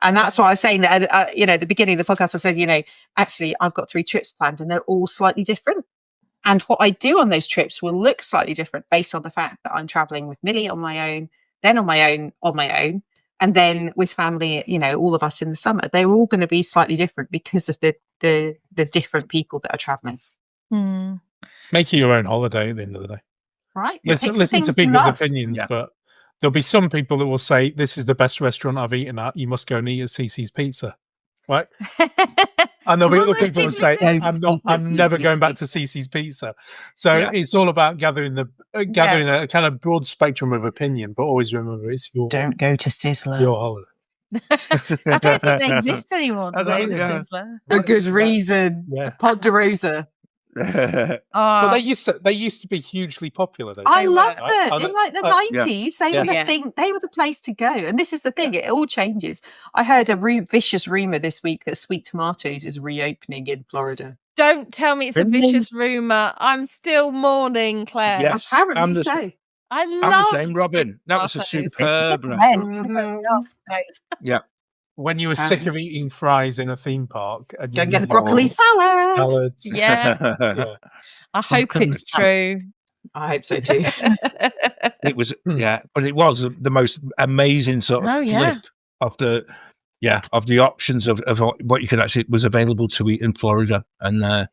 And that's why I was saying that, at the beginning of the podcast, I said, you know, actually I've got 3 trips planned and they're all slightly different. And what I do on those trips will look slightly different based on the fact that I'm traveling with Millie on my own, then on my own. And then with family, you know, all of us in the summer, they're all going to be slightly different because of the different people that are traveling. Make it your own holiday at the end of the day. Right. Listen to people's opinions, but there'll be some people that will say, this is the best restaurant I've eaten at. You must go and eat at CC's Pizza. Right? And there'll be other people who say, I'm never going back to CC's Pizza. So it's all about gathering a kind of broad spectrum of opinion, but always remember it's your Don't go to Sizzler. Your holiday. I don't think they exist anymore. Sizzler. A good reason. Yeah. Ponderosa. But they used to be hugely popular. I loved them. them in like the 90s. They were the thing. They were the place to go. And this is the thing; it all changes. I heard a vicious rumor this week that Sweet Tomatoes is reopening in Florida. Don't tell me it's a vicious rumor. I'm still mourning, Claire. Yes, apparently so. I I'm love the same, Robin. That was a superb. Yeah. When you were sick of eating fries in a theme park, and go get the broccoli salad. Salads. Yeah. I hope it's true. I hope so too. It was, but it was the most amazing sort of flip of the options of what you could actually was available to eat in Florida, and I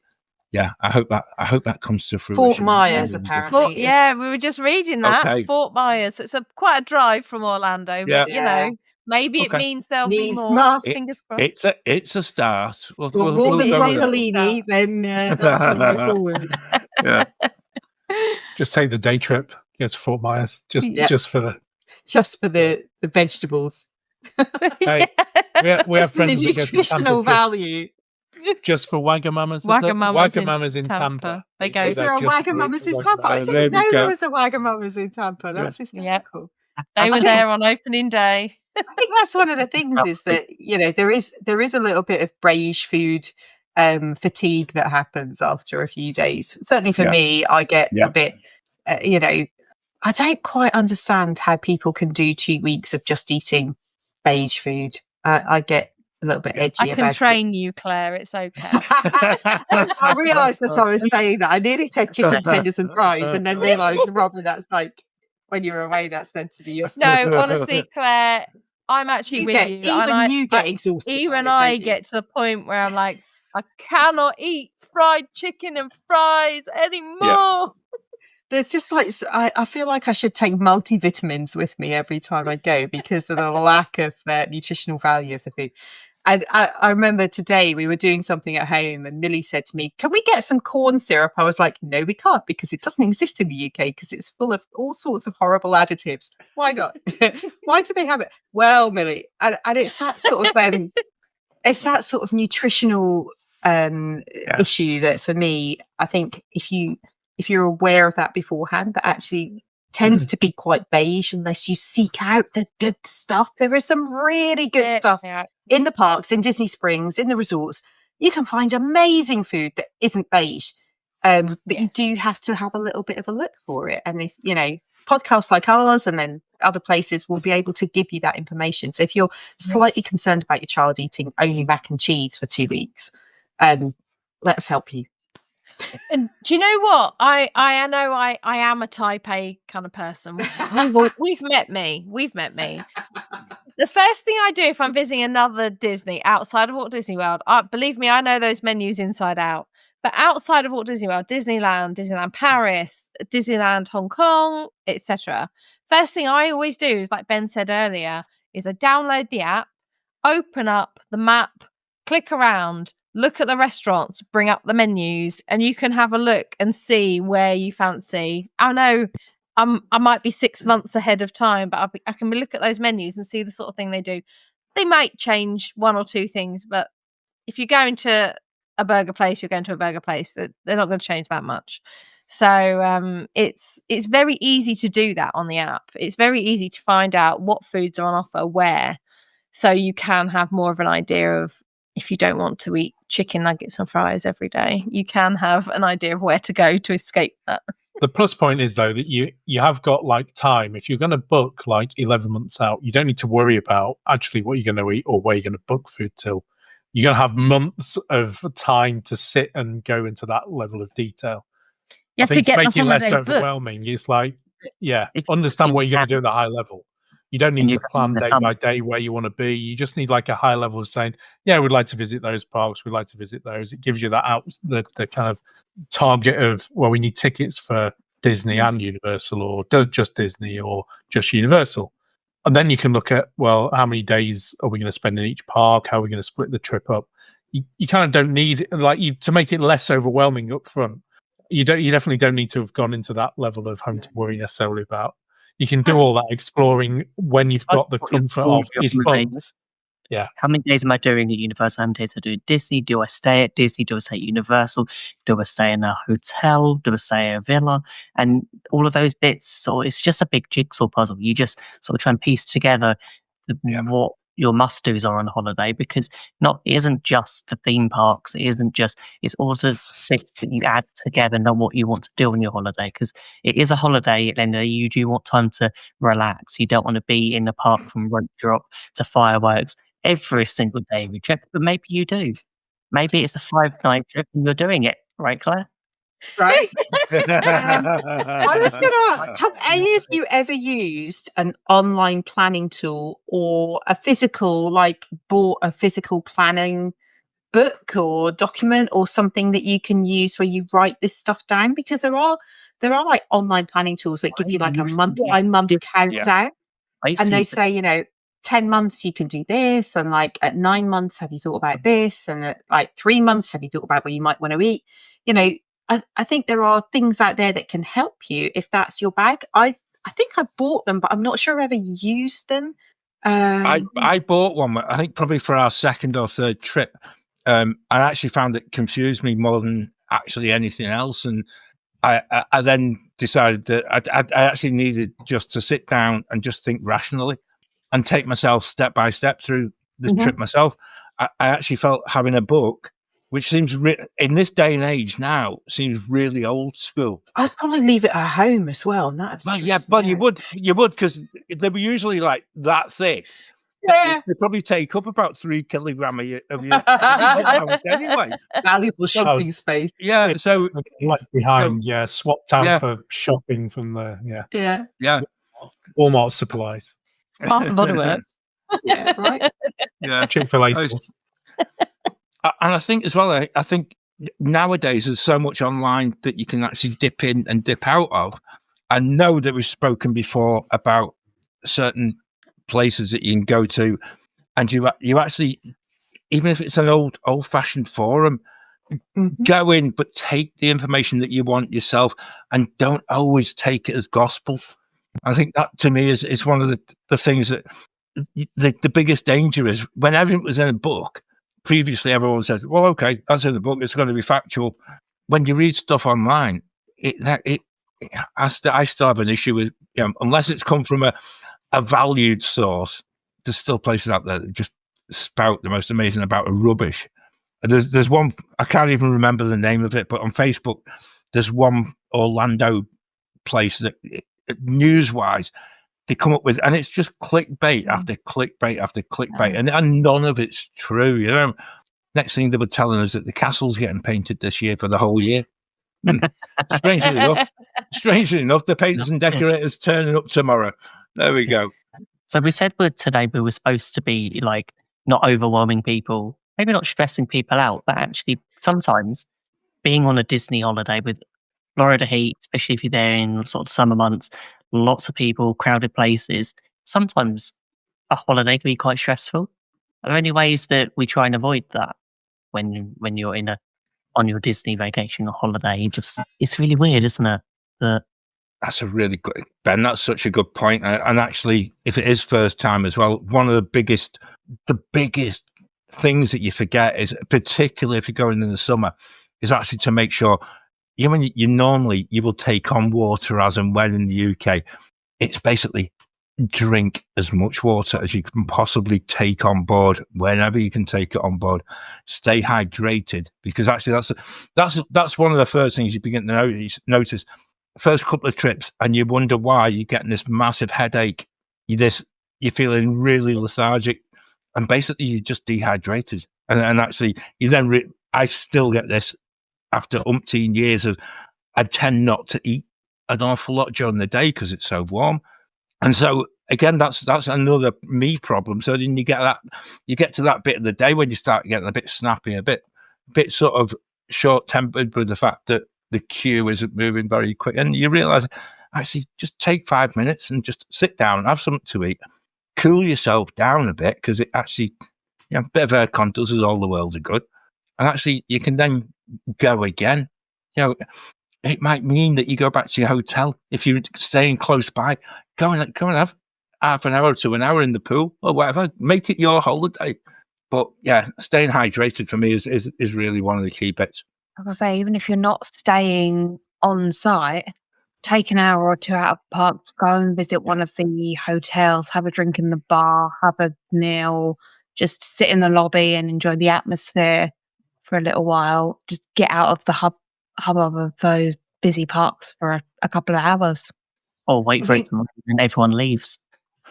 hope that comes to fruition. Fort Myers, apparently. We were just reading that. Okay. Fort Myers. It's quite a drive from Orlando, but you know, maybe it means there'll be more. Fingers crossed. It's a start. We'll more than broccolini, then that's when we go forward. Yeah. Just take the day trip. Go to Fort Myers just for the vegetables. Hey, we have friends the nutritional value. Just for Wagamamas. Wagamamas in Tampa. They go. Is there a Wagamamas in Tampa? I didn't know there was a Wagamamas in Tampa. That's hysterical. They were there on opening day. I think that's one of the things is that, you know, there is a little bit of beige food fatigue that happens after a few days. Certainly for me, I get a bit, I don't quite understand how people can do 2 weeks of just eating beige food. I get a little bit edgy. I can train you, Claire. It's okay. I realised as I was saying that I nearly said chicken tenders and fries, and then realised, Robin, that's like when you're away, that's meant to be your story. No, honestly, Claire, I'm actually with you. Even you get exhausted. Even I get to the point where I'm like, I cannot eat fried chicken and fries anymore. Yeah. There's just like, I feel like I should take multivitamins with me every time I go because of the lack of nutritional value of the food. And I remember today we were doing something at home and Millie said to me, can we get some corn syrup? I was like, no, we can't because it doesn't exist in the UK because it's full of all sorts of horrible additives. Why not? Why do they have it? Well, Millie, and it's that sort of nutritional issue that for me, I think if you're aware of that beforehand, that actually tends to be quite beige unless you seek out the good stuff. There is some really good stuff in the parks, in Disney Springs, in the resorts. You can find amazing food that isn't beige, but you do have to have a little bit of a look for it. And if, you know, podcasts like ours and then other places will be able to give you that information. So if you're slightly concerned about your child eating only mac and cheese for 2 weeks, let us help you. And do you know what? I know I am a type A kind of person. We've met me. The first thing I do if I'm visiting another Disney outside of Walt Disney World, believe me, I know those menus inside out. But outside of Walt Disney World, Disneyland Paris, Disneyland Hong Kong, etc. First thing I always do is, like Ben said earlier, is I download the app, open up the map, click around, look at the restaurants, bring up the menus, and you can have a look and see where you fancy. I know I might be 6 months ahead of time, but I can look at those menus and see the sort of thing they do. They might change one or two things, but if you're going to a burger place, you're going to a burger place. They're not going to change that much. So it's very easy to do that on the app. It's very easy to find out what foods are on offer where, so you can have more of an idea of, if you don't want to eat chicken nuggets and fries every day, you can have an idea of where to go to escape that. The plus point is, though, that you have got like time. If you're going to book like 11 months out, you don't need to worry about actually what you're going to eat or where you're going to book food till. You're going to have months of time to sit and go into that level of detail. You have to get to make the it less holiday overwhelming. It's like, understand what you're going to do at the high level. You don't need to plan day by day where you want to be. You just need like a high level of saying, yeah, we'd like to visit those parks. We'd like to visit those. It gives you that the kind of target of, well, we need tickets for Disney and Universal, or just Disney or just Universal. And then you can look at, well, how many days are we going to spend in each park? How are we going to split the trip up? You kind of don't need, to make it less overwhelming up front. You definitely don't need to have gone into that level of having to worry necessarily about. You can do all that exploring when you've got the comfort of these bugs. Yeah. How many days am I doing at Universal? How many days I do at Disney? Do I stay at Disney? Do I stay at Universal? Do I stay in a hotel? Do I stay in a villa? And all of those bits. So it's just a big jigsaw puzzle. You just sort of try and piece together what your must-dos are on holiday, because it isn't just the theme parks. It's all the bits that you add together, not what you want to do on your holiday, because it is a holiday. At the end of the day, you do want time to relax. You don't want to be in the park from rope drop to fireworks every single day of your trip, but maybe you do. Maybe it's a 5-night trip and you're doing it, right, Claire? Right. I was going to ask, have any of you ever used an online planning tool or a physical, bought a physical planning book or document or something that you can use where you write this stuff down? Because there are like online planning tools that give you like a month by month countdown, and they say, 10 months you can do this, and like at 9 months have you thought about this, and at like 3 months have you thought about where you might want to eat. I think there are things out there that can help you if that's your bag. I think I bought them, but I'm not sure I ever used them. I bought one, I think probably for our second or third trip. I actually found it confused me more than actually anything else. And I then decided that I actually needed just to sit down and just think rationally and take myself step by step through the trip myself. I actually felt having a book, which seems in this day and age now seems really old school. I'd probably leave it at home as well. And that's you would because they were usually like that thick. Yeah, they probably take up about 3 kilograms of your anyway. Valuable shopping space. Yeah, so left behind. Swapped out for shopping from the Walmart supplies. Bath and Body Works. Yeah, right. Yeah, Chick-fil-A stores. And I think as well, I think nowadays there's so much online that you can actually dip in and dip out of. I know that we've spoken before about certain places that you can go to, and you actually, even if it's an old-fashioned forum, go in, but take the information that you want yourself, and don't always take it as gospel. I think that to me is one of the things that the biggest danger is when everything was in a book. Previously, everyone said, well, okay, that's in the book. It's going to be factual. When you read stuff online, I still have an issue with, unless it's come from a valued source, there's still places out there that just spout the most amazing about rubbish. There's one, I can't even remember the name of it, but on Facebook, there's one Orlando place that news-wise, they come up with, and it's just clickbait after clickbait after clickbait, and none of it's true. Next thing they were telling us that the castle's getting painted this year for the whole year. Strangely enough, the painters and decorators turning up tomorrow. There we go. So we said today we were supposed to be like not overwhelming people, maybe not stressing people out, but actually sometimes being on a Disney holiday with Florida heat, especially if you're there in sort of summer months, lots of people, crowded places. Sometimes a holiday can be quite stressful. Are there any ways that we try and avoid that when you're on your Disney vacation or holiday? It's really weird, isn't it? That's a really good, Ben. That's such a good point. And actually, if it is first time as well, one of the biggest things that you forget is, particularly if you're going in the summer, is actually to make sure. When you will take on water as and when in the UK, it's basically drink as much water as you can possibly take on board whenever you can take it on board. Stay hydrated, because actually that's one of the first things you begin to notice. First couple of trips, and you wonder why you're getting this massive headache. You're feeling really lethargic, and basically you're just dehydrated. And actually, I still get this. After umpteen years I tend not to eat an awful lot during the day because it's so warm. And so again, that's another me problem. So then you get to that bit of the day when you start getting a bit snappy, a bit sort of short-tempered with the fact that the queue isn't moving very quick. And you realize, actually, just take 5 minutes and just sit down and have something to eat. Cool yourself down a bit, because it actually, a bit of aircon does us all the world of good. And actually, you can then go again. It might mean that you go back to your hotel. If you're staying close by, go and have half an hour to an hour in the pool or whatever. Make it your holiday. But yeah, staying hydrated for me is really one of the key bits. As I say, even if you're not staying on site, take an hour or two out of the parks, go and visit one of the hotels, have a drink in the bar, have a meal, just sit in the lobby and enjoy the atmosphere for a little while. Just get out of the hubbub of those busy parks for a couple of hours. Or wait for it to morning and everyone leaves.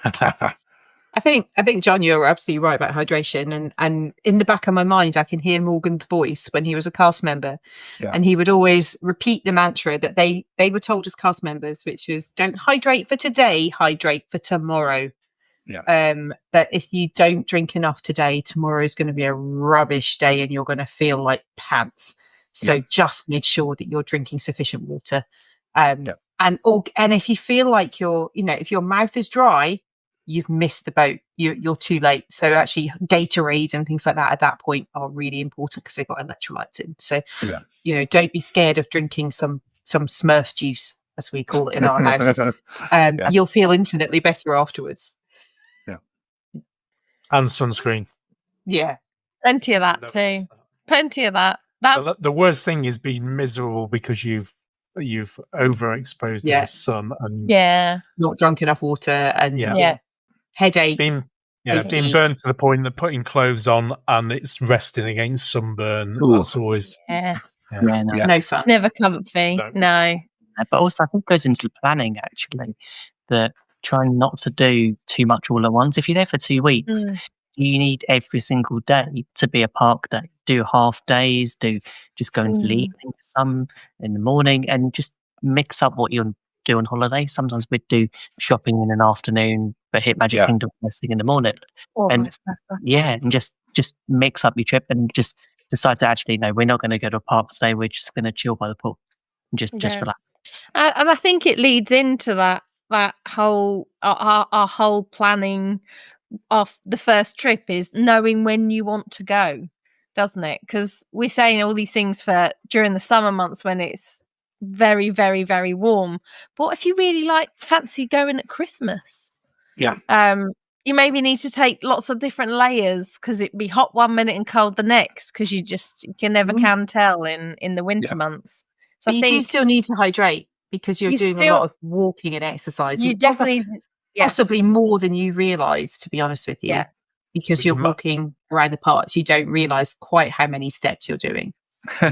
I think, John, you're absolutely right about hydration. And in the back of my mind, I can hear Morgan's voice when he was a cast member. Yeah. And he would always repeat the mantra that they were told as cast members, which was, don't hydrate for today, hydrate for tomorrow. Yeah. That if you don't drink enough today, tomorrow is going to be a rubbish day and you're going to feel like pants. So just make sure that you're drinking sufficient water. And if you feel like if your mouth is dry, you've missed the boat. You're too late. So actually Gatorade and things like that at that point are really important because they've got electrolytes in. So, don't be scared of drinking some Smurf juice, as we call it in our house. You'll feel infinitely better afterwards. Yeah. And sunscreen. Yeah. Plenty of that too. Plenty of that. That's the worst thing is being miserable because you've overexposed in the sun and not drunk enough water and headache. Being burned to the point that putting clothes on and it's resting against sunburn. Ooh. That's always no fun. It's never comfy. No. But also, I think it goes into planning actually. That trying not to do too much all at once. If you're there for 2 weeks, you need every single day to be a park day. Do half days, just go into the evening, some in the morning, and just mix up what you'll do on holiday. Sometimes we'd do shopping in an afternoon, but hit Magic Kingdom first thing in the morning. And just mix up your trip and just decide to actually, no, we're not going to go to a park today. We're just going to chill by the pool and just relax. And I think it leads into that whole our whole planning of the first trip is knowing when you want to go, doesn't it? Because we're saying all these things for during the summer months when it's very, very, very warm. But if you really fancy going at Christmas, you maybe need to take lots of different layers because it'd be hot one minute and cold the next because you can never can tell in the winter months. So but you do still need to hydrate because you're doing a lot of walking and exercise. You definitely possibly more than you realise, to be honest with you. Yeah. Because you're walking around the parks, you don't realise quite how many steps you're doing.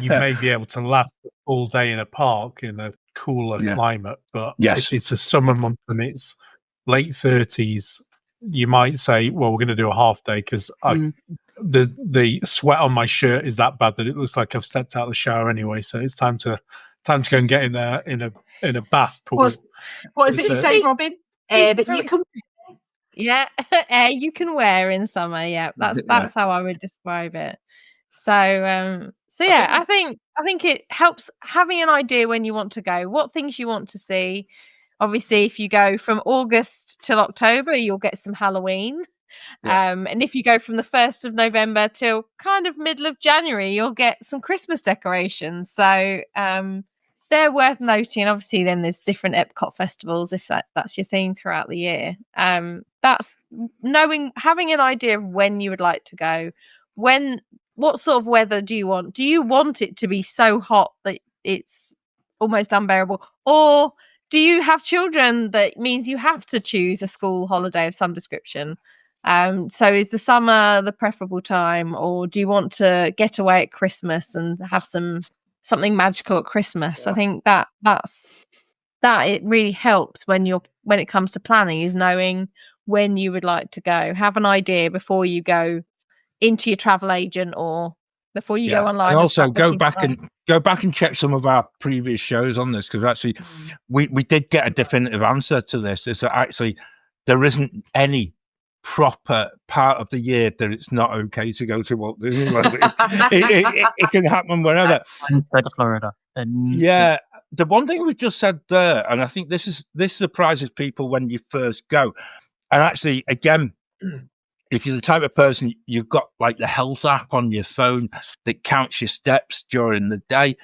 You may be able to last a full day in a park in a cooler climate, but if it's a summer month and it's late 30s, you might say, well, we're going to do a half day because the sweat on my shirt is that bad that it looks like I've stepped out of the shower anyway. So it's time to go and get in a bath pool. What does it say, Robin? Air that you can air you can wear in summer. Yeah, that's how I would describe it. So I think it helps having an idea when you want to go, what things you want to see. Obviously, if you go from August till October, you'll get some Halloween. And if you go from the 1st of November till kind of middle of January, you'll get some Christmas decorations. So they're worth noting. Obviously, then there's different Epcot festivals if that's your theme throughout the year. That's having an idea of when you would like to go. What sort of weather do you want? Do you want it to be so hot that it's almost unbearable? Or do you have children that means you have to choose a school holiday of some description? So is the summer the preferable time, or do you want to get away at Christmas and have something magical at Christmas? I think that it really helps when it comes to planning, is knowing when you would like to go. Have an idea before you go into your travel agent or before you go online. And also go back and check some of our previous shows on this, because actually we did get a definitive answer to this. Is that actually there isn't any proper part of the year that it's not okay to go to Walt Disney World. It can happen wherever. Go to Florida. The one thing we just said there, and I think this surprises people when you first go. And actually, again, if you're the type of person, you've got like the health app on your phone that counts your steps during the day.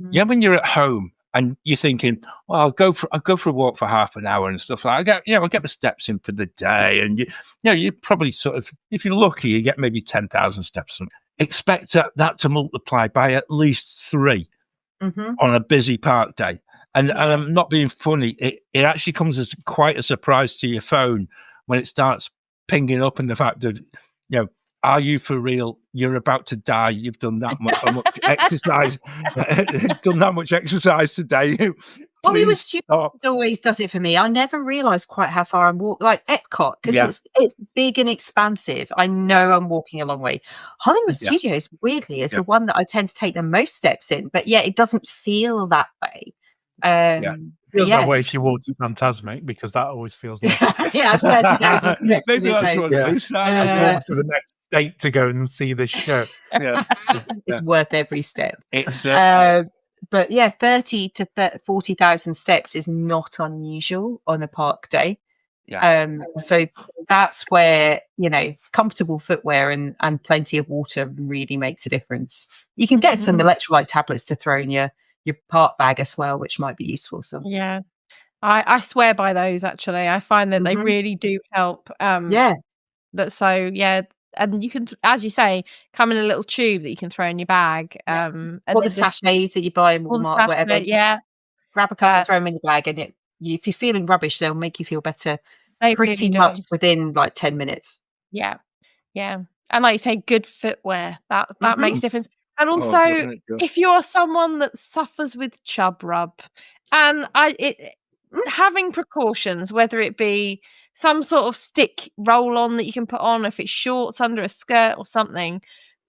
Yeah, when you're at home and you're thinking, well, I'll go for a walk for half an hour and stuff like that. I'll get my steps in for the day, and you probably sort of, if you're lucky, you get maybe 10,000 steps. Expect that to multiply by at least 3 on a busy park day. And I'm not being funny. It actually comes as quite a surprise to your phone when it starts pinging up, and the fact of, are you for real? You're about to die. You've done that much exercise. Done that much exercise today. It always does it for me. I never realised quite how far I'm walking, like Epcot, because it's big and expansive. I know I'm walking a long way. Hollywood Studios, weirdly, is the one that I tend to take the most steps in, but it doesn't feel that way. Feels that way if you walk to Fantasmic, because that always feels like maybe that's what it is. I walk to the next state to go and see this show. It's worth every step. But 30 to 40,000 steps is not unusual on a park day. So that's where, comfortable footwear and plenty of water really makes a difference. You can get some electrolyte tablets to throw in your park bag as well, which might be useful. So I swear by those. Actually, I find that they really do help. And you can, as you say, come in a little tube that you can throw in your bag. And or the sachets that you buy in Walmart, whatever. Grab a couple, throw them in your bag, and if you're feeling rubbish, they'll make you feel better pretty much within like 10 minutes. Yeah. And like you say, good footwear that makes a difference. And also, if you're someone that suffers with chub rub, and having precautions, whether it be some sort of stick roll on that you can put on, if it's shorts under a skirt or something,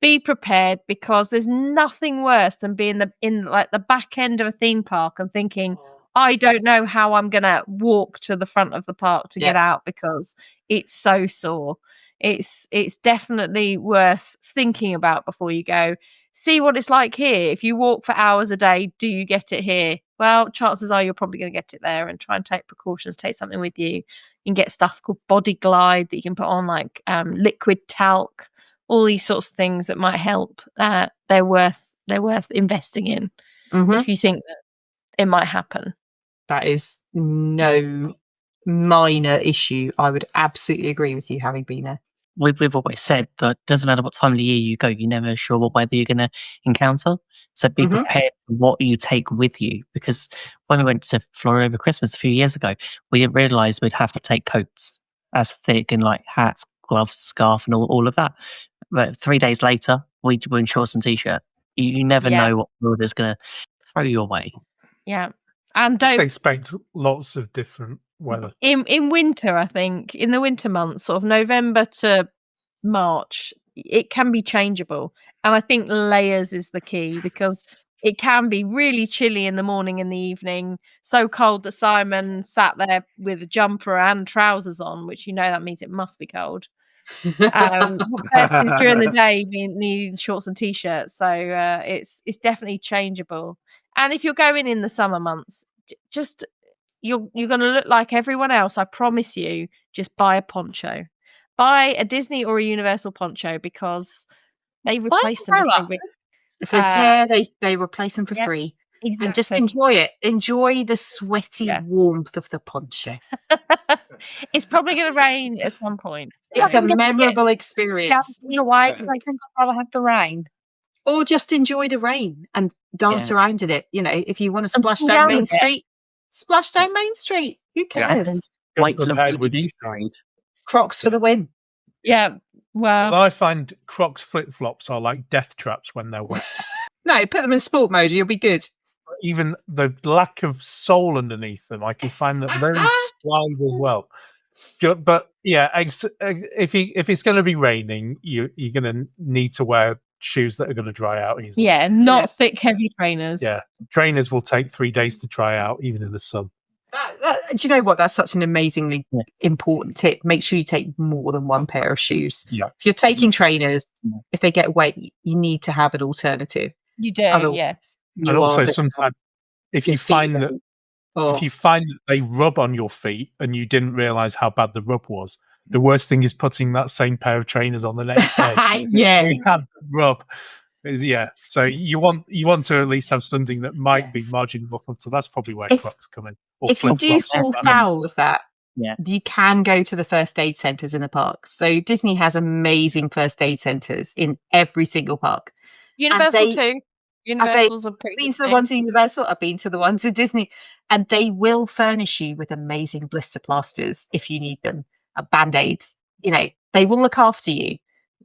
be prepared, because there's nothing worse than being in the back end of a theme park and thinking, I don't know how I'm going to walk to the front of the park to get out, because it's so sore. It's definitely worth thinking about before you go. See what it's like here. If you walk for hours a day, do you get it here? Well, chances are you're probably going to get it there, and try and take precautions. Take something with you. You can get stuff called Body Glide that you can put on, like liquid talc, all these sorts of things that might help. They're worth investing in if you think that it might happen. That is no minor issue. I would absolutely agree with you, having been there. We've always said that it doesn't matter what time of the year you go, you're never sure what weather you're going to encounter. So be prepared for what you take with you. Because when we went to Florida over Christmas a few years ago, we didn't realise we'd have to take coats as thick, and like hats, gloves, scarf, and all of that. But 3 days later, we were in shorts and t-shirt. You never know what weather's going to throw your way. Yeah. And don't expect lots of different weather. In winter, I think, in the winter months, sort of November to March, it can be changeable. And I think layers is the key, because it can be really chilly in the morning and the evening, so cold that Simon sat there with a jumper and trousers on, which that means it must be cold. Versus during the day needing shorts and t-shirts. So it's definitely changeable. And if you're going in the summer months, just you're going to look like everyone else. I promise you. Just buy a poncho, buy a Disney or a Universal poncho, because they replace them. If they tear, they replace them for free. Exactly. And just enjoy it. Enjoy the sweaty warmth of the poncho. It's probably going to rain at some point. It's a memorable experience. I think I'd rather have the rain. Or just enjoy the rain and dance around in it. If you want to splash down Main Street, splash down Main Street. Who cares? Wait till the Crocs for the win. Yeah. Well, I find Crocs flip-flops are like death traps when they're wet. No, put them in sport mode, you'll be good. Even the lack of sole underneath them, I can find that very slide as well. But if it's going to be raining, you're going to need to wear shoes that are going to dry out easily. Yeah, not thick, heavy trainers. Yeah, trainers will take 3 days to dry out, even in the sun. Do you know what? That's such an amazingly important tip. Make sure you take more than one pair of shoes. Yeah. If you're taking trainers, if they get wet, you need to have an alternative. You do, yes. And also sometimes if you find that they rub on your feet and you didn't realise how bad the rub was, the worst thing is putting that same pair of trainers on the next day. Yeah. You had rub. So you want to at least have something that might be marginal up until that's probably where Crocs come in. Or If you do flip-flops. fall foul of that, Yeah. you can go to the first aid centres in the parks. So Disney has amazing first aid centres in every single park. Universal too. Universal's a pretty I've been good to the thing. ones at Universal, I've been to the ones at Disney, and they will furnish you with amazing blister plasters if you need them, band-aids. You know, they will look after you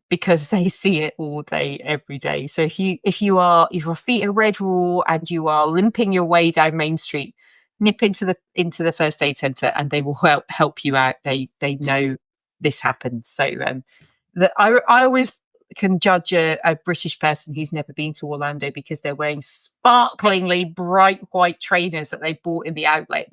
because they see it all day, every day. So if your feet are red raw and you are limping your way down Main Street, nip into the first aid centre and they will help you out. They know this happens. So I always can judge a British person who's never been to Orlando because they're wearing sparklingly bright white trainers that they bought in the outlet.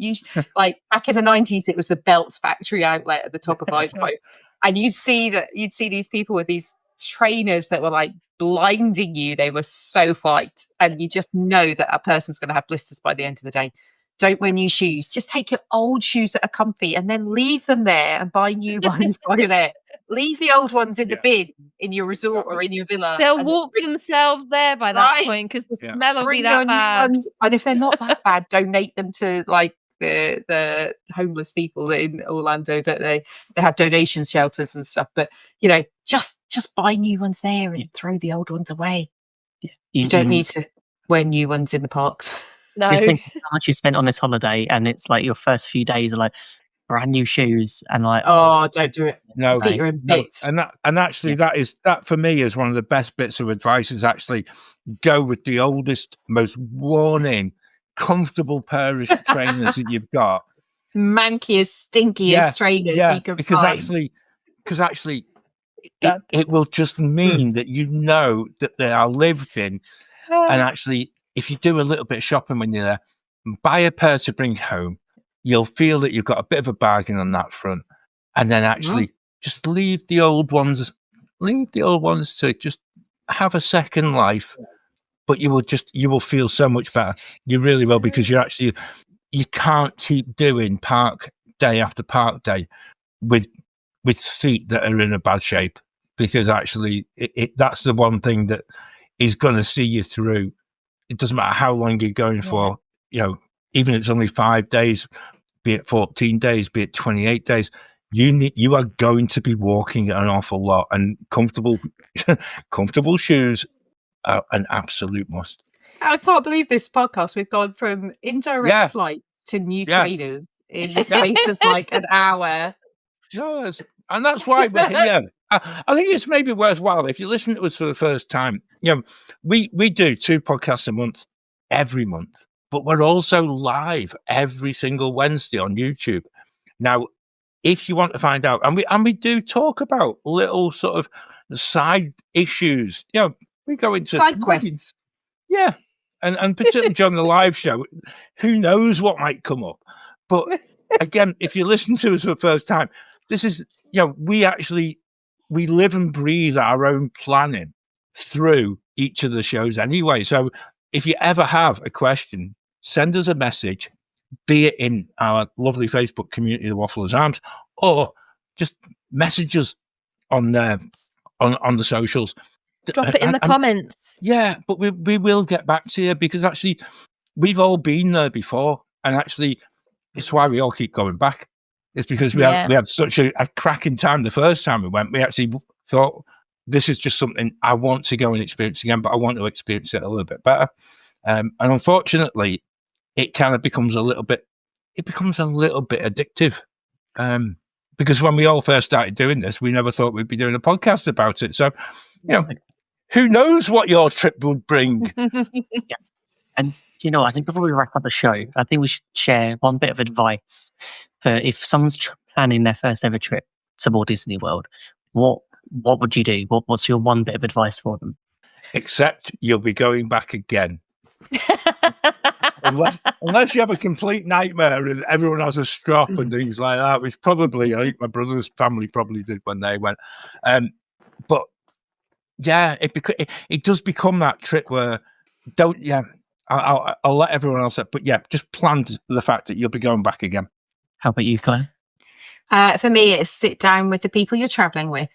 Like back in the 90s, it was the Belts factory outlet at the top of I-5. And you'd see these people with these trainers that were like blinding you. They were so white. And you just know that a person's going to have blisters by the end of the day. Don't wear new shoes. Just take your old shoes that are comfy and then leave them there and buy new ones while you're there. Leave the old ones in the bin in your resort or in your villa. They'll walk themselves there by that point because the smell will be that bad. And if they're not that bad, donate them to like the homeless people in Orlando that they have donation shelters and stuff. But you know, just buy new ones there and throw the old ones away. Yeah. You don't need to wear new ones in the parks. No. Just think how much you spent on this holiday, and it's like your first few days are like brand new shoes, and like don't do it. No, Feet are in bits. and actually that for me is one of the best bits of advice is actually go with the oldest, most worn-in, comfortable pair of trainers that you've got. Mankiest, stinkiest trainers you can because find. actually it will just mean that you know that they are lived in, and actually if you do a little bit of shopping when you're there, buy a pair to bring home, you'll feel that you've got a bit of a bargain on that front. And then actually just leave the old ones to just have a second life. But you will feel so much better. You really will, because you can't keep doing park day after park day with feet that are in a bad shape, because actually that's the one thing that is going to see you through. It doesn't matter how long you're going for, you know, even if it's only 5 days, be it 14 days, be it 28 days, you are going to be walking an awful lot, and comfortable shoes are an absolute must. I can't believe this podcast. We've gone from indirect flights to new trainers in the space of like an hour. Yes, and that's why we're here. I think it's maybe worthwhile if you listen to us for the first time. You know, we do 2 podcasts a month, every month, but we're also live every single Wednesday on YouTube. Now, if you want to find out, and we do talk about little sort of side issues. You know, we go into side quests. Yeah, and particularly during the live show, who knows what might come up. But again, if you listen to us for the first time, this is, you know, we live and breathe our own planning through each of the shows anyway. So if you ever have a question, send us a message, be it in our lovely Facebook community, the Wafflers Arms, or just message us on the socials. Drop it in the comments. Yeah, but we will get back to you, because actually we've all been there before, and actually it's why we all keep going back. It's because we had such a cracking time the first time we went. We actually thought, this is just something I want to go and experience again, but I want to experience it a little bit better. And unfortunately, it kind of becomes a little bit addictive. Because when we all first started doing this, we never thought we'd be doing a podcast about it. So, you know, who knows what your trip would bring? And you know, I think before we wrap up the show, I think we should share one bit of advice for if someone's planning their first ever trip to Walt Disney World. What would you do? What's your one bit of advice for them? Except you'll be going back again. unless you have a complete nightmare and everyone has a strop and things like that, which probably I think my brother's family probably did when they went. But yeah, it does become that trip where I'll let everyone else up, but just plan the fact that you'll be going back again. How about you, Claire? For me, it's sit down with the people you're traveling with.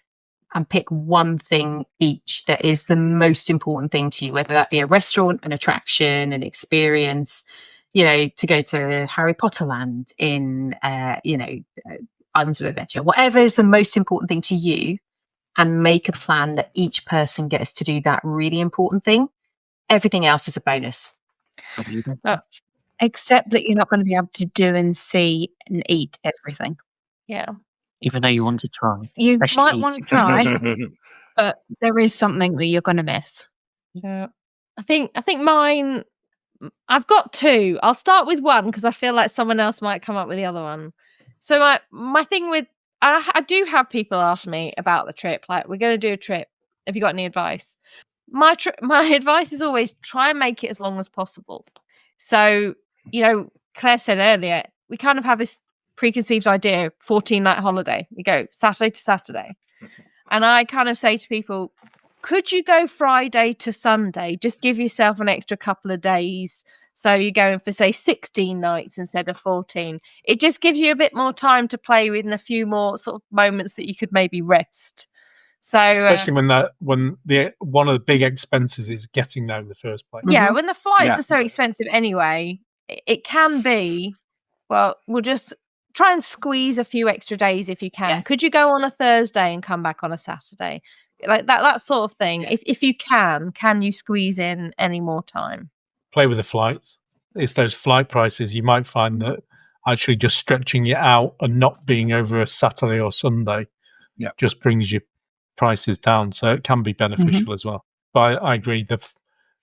and pick one thing each that is the most important thing to you, whether that be a restaurant, an attraction, an experience, to go to Harry Potter Land in, Islands of Adventure, whatever is the most important thing to you, and make a plan that each person gets to do that really important thing. Everything else is a bonus. Except that you're not going to be able to do and see and eat everything. Yeah. Even though you want to try. You especially might eat. want to try, but there is something that you're going to miss. Yeah. I think mine, I've got two. I'll start with one because I feel like someone else might come up with the other one. So my thing with, I do have people ask me about the trip. Like, we're going to do a trip. Have you got any advice? My advice is always try and make it as long as possible. So, Claire said earlier, we kind of have this preconceived idea, 14-night holiday. We go Saturday to Saturday. And I kind of say to people, could you go Friday to Sunday? Just give yourself an extra couple of days. So you're going for, say, 16 nights instead of 14. It just gives you a bit more time to play with and a few more sort of moments that you could maybe rest. So especially when one of the big expenses is getting there in the first place. Yeah, when the flights are so expensive anyway, it can be, well, we'll just try and squeeze a few extra days if you can. Yeah. Could you go on a Thursday and come back on a Saturday? Like that sort of thing. Yeah. If you can you squeeze in any more time? Play with the flights. It's those flight prices. You might find that actually just stretching it out and not being over a Saturday or Sunday just brings your prices down. So it can be beneficial as well. But I agree.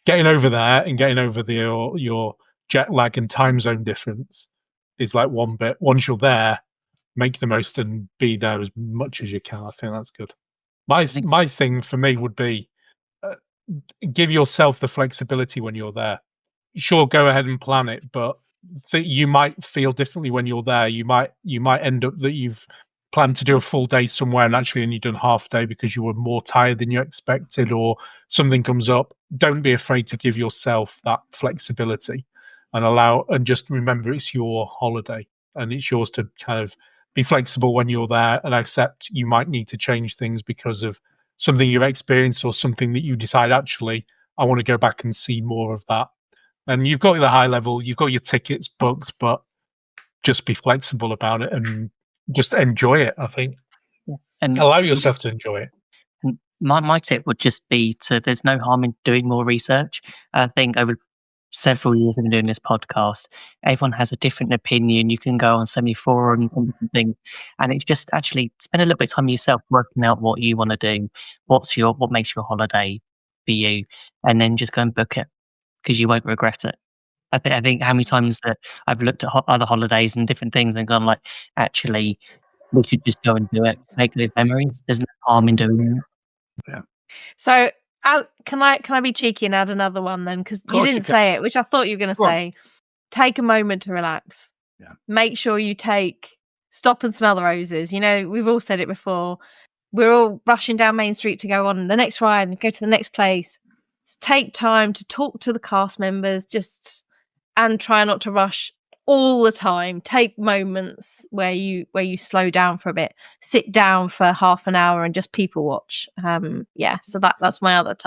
Getting over there and getting over your jet lag and time zone difference is like one bit. Once you're there, make the most and be there as much as you can. I think that's good. My thing for me would be give yourself the flexibility when you're there. Sure, go ahead and plan it, but you might feel differently when you're there. You might end up that you've planned to do a full day somewhere and actually only done half day because you were more tired than you expected, or something comes up. Don't be afraid to give yourself that flexibility and just remember it's your holiday and it's yours to kind of be flexible when you're there and accept you might need to change things because of something you've experienced or something that you decide, actually, I want to go back and see more of that. And you've got the high level, you've got your tickets booked, but just be flexible about it and just enjoy it, I think. And allow yourself to enjoy it. And my tip would just be there's no harm in doing more research. I think over several years of doing this podcast, everyone has a different opinion. You can go on so many forums and different things, and it's just actually spend a little bit of time yourself working out what you want to do, what makes your holiday for you, and then just go and book it because you won't regret it. I think how many times that I've looked at other holidays and different things and gone like, actually, we should just go and do it, make those memories. There's no harm in doing it. Yeah. So can I be cheeky and add another one then? Because you didn't say it, which I thought you were going to say. Take a moment to relax. Yeah. Make sure you stop and smell the roses. We've all said it before. We're all rushing down Main Street to go on the next ride and go to the next place. Take time to talk to the cast members, and try not to rush all the time. Take moments where you slow down for a bit, sit down for half an hour and just people watch. So that's my other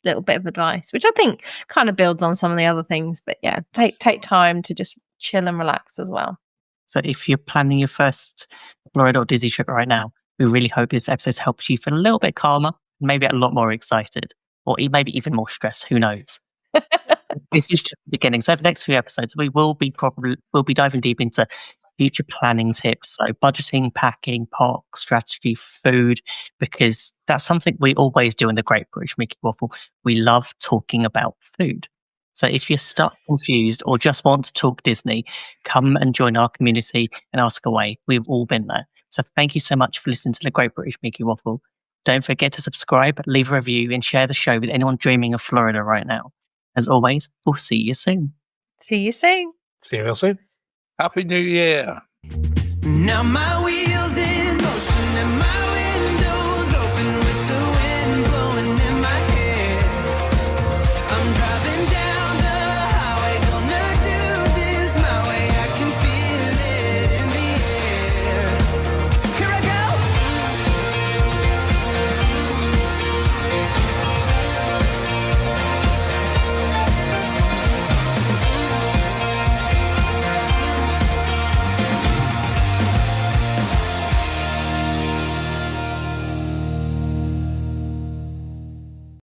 little bit of advice, which I think kind of builds on some of the other things. But yeah, take time to just chill and relax as well. So if you're planning your first Florida or Disney trip right now, we really hope this episode helps you feel a little bit calmer, maybe a lot more excited, or maybe even more stressed. Who knows? This is just the beginning. So for the next few episodes, we'll be diving deep into future planning tips, so budgeting, packing, park strategy, food, because that's something we always do in the Great British Mickey Waffle. We love talking about food. So if you're stuck, confused, or just want to talk Disney, come and join our community and ask away. We've all been there. So thank you so much for listening to the Great British Mickey Waffle. Don't forget to subscribe, leave a review, and share the show with anyone dreaming of Florida right now. As always, we'll see you soon. See you soon. See you real soon. Happy New Year. Now my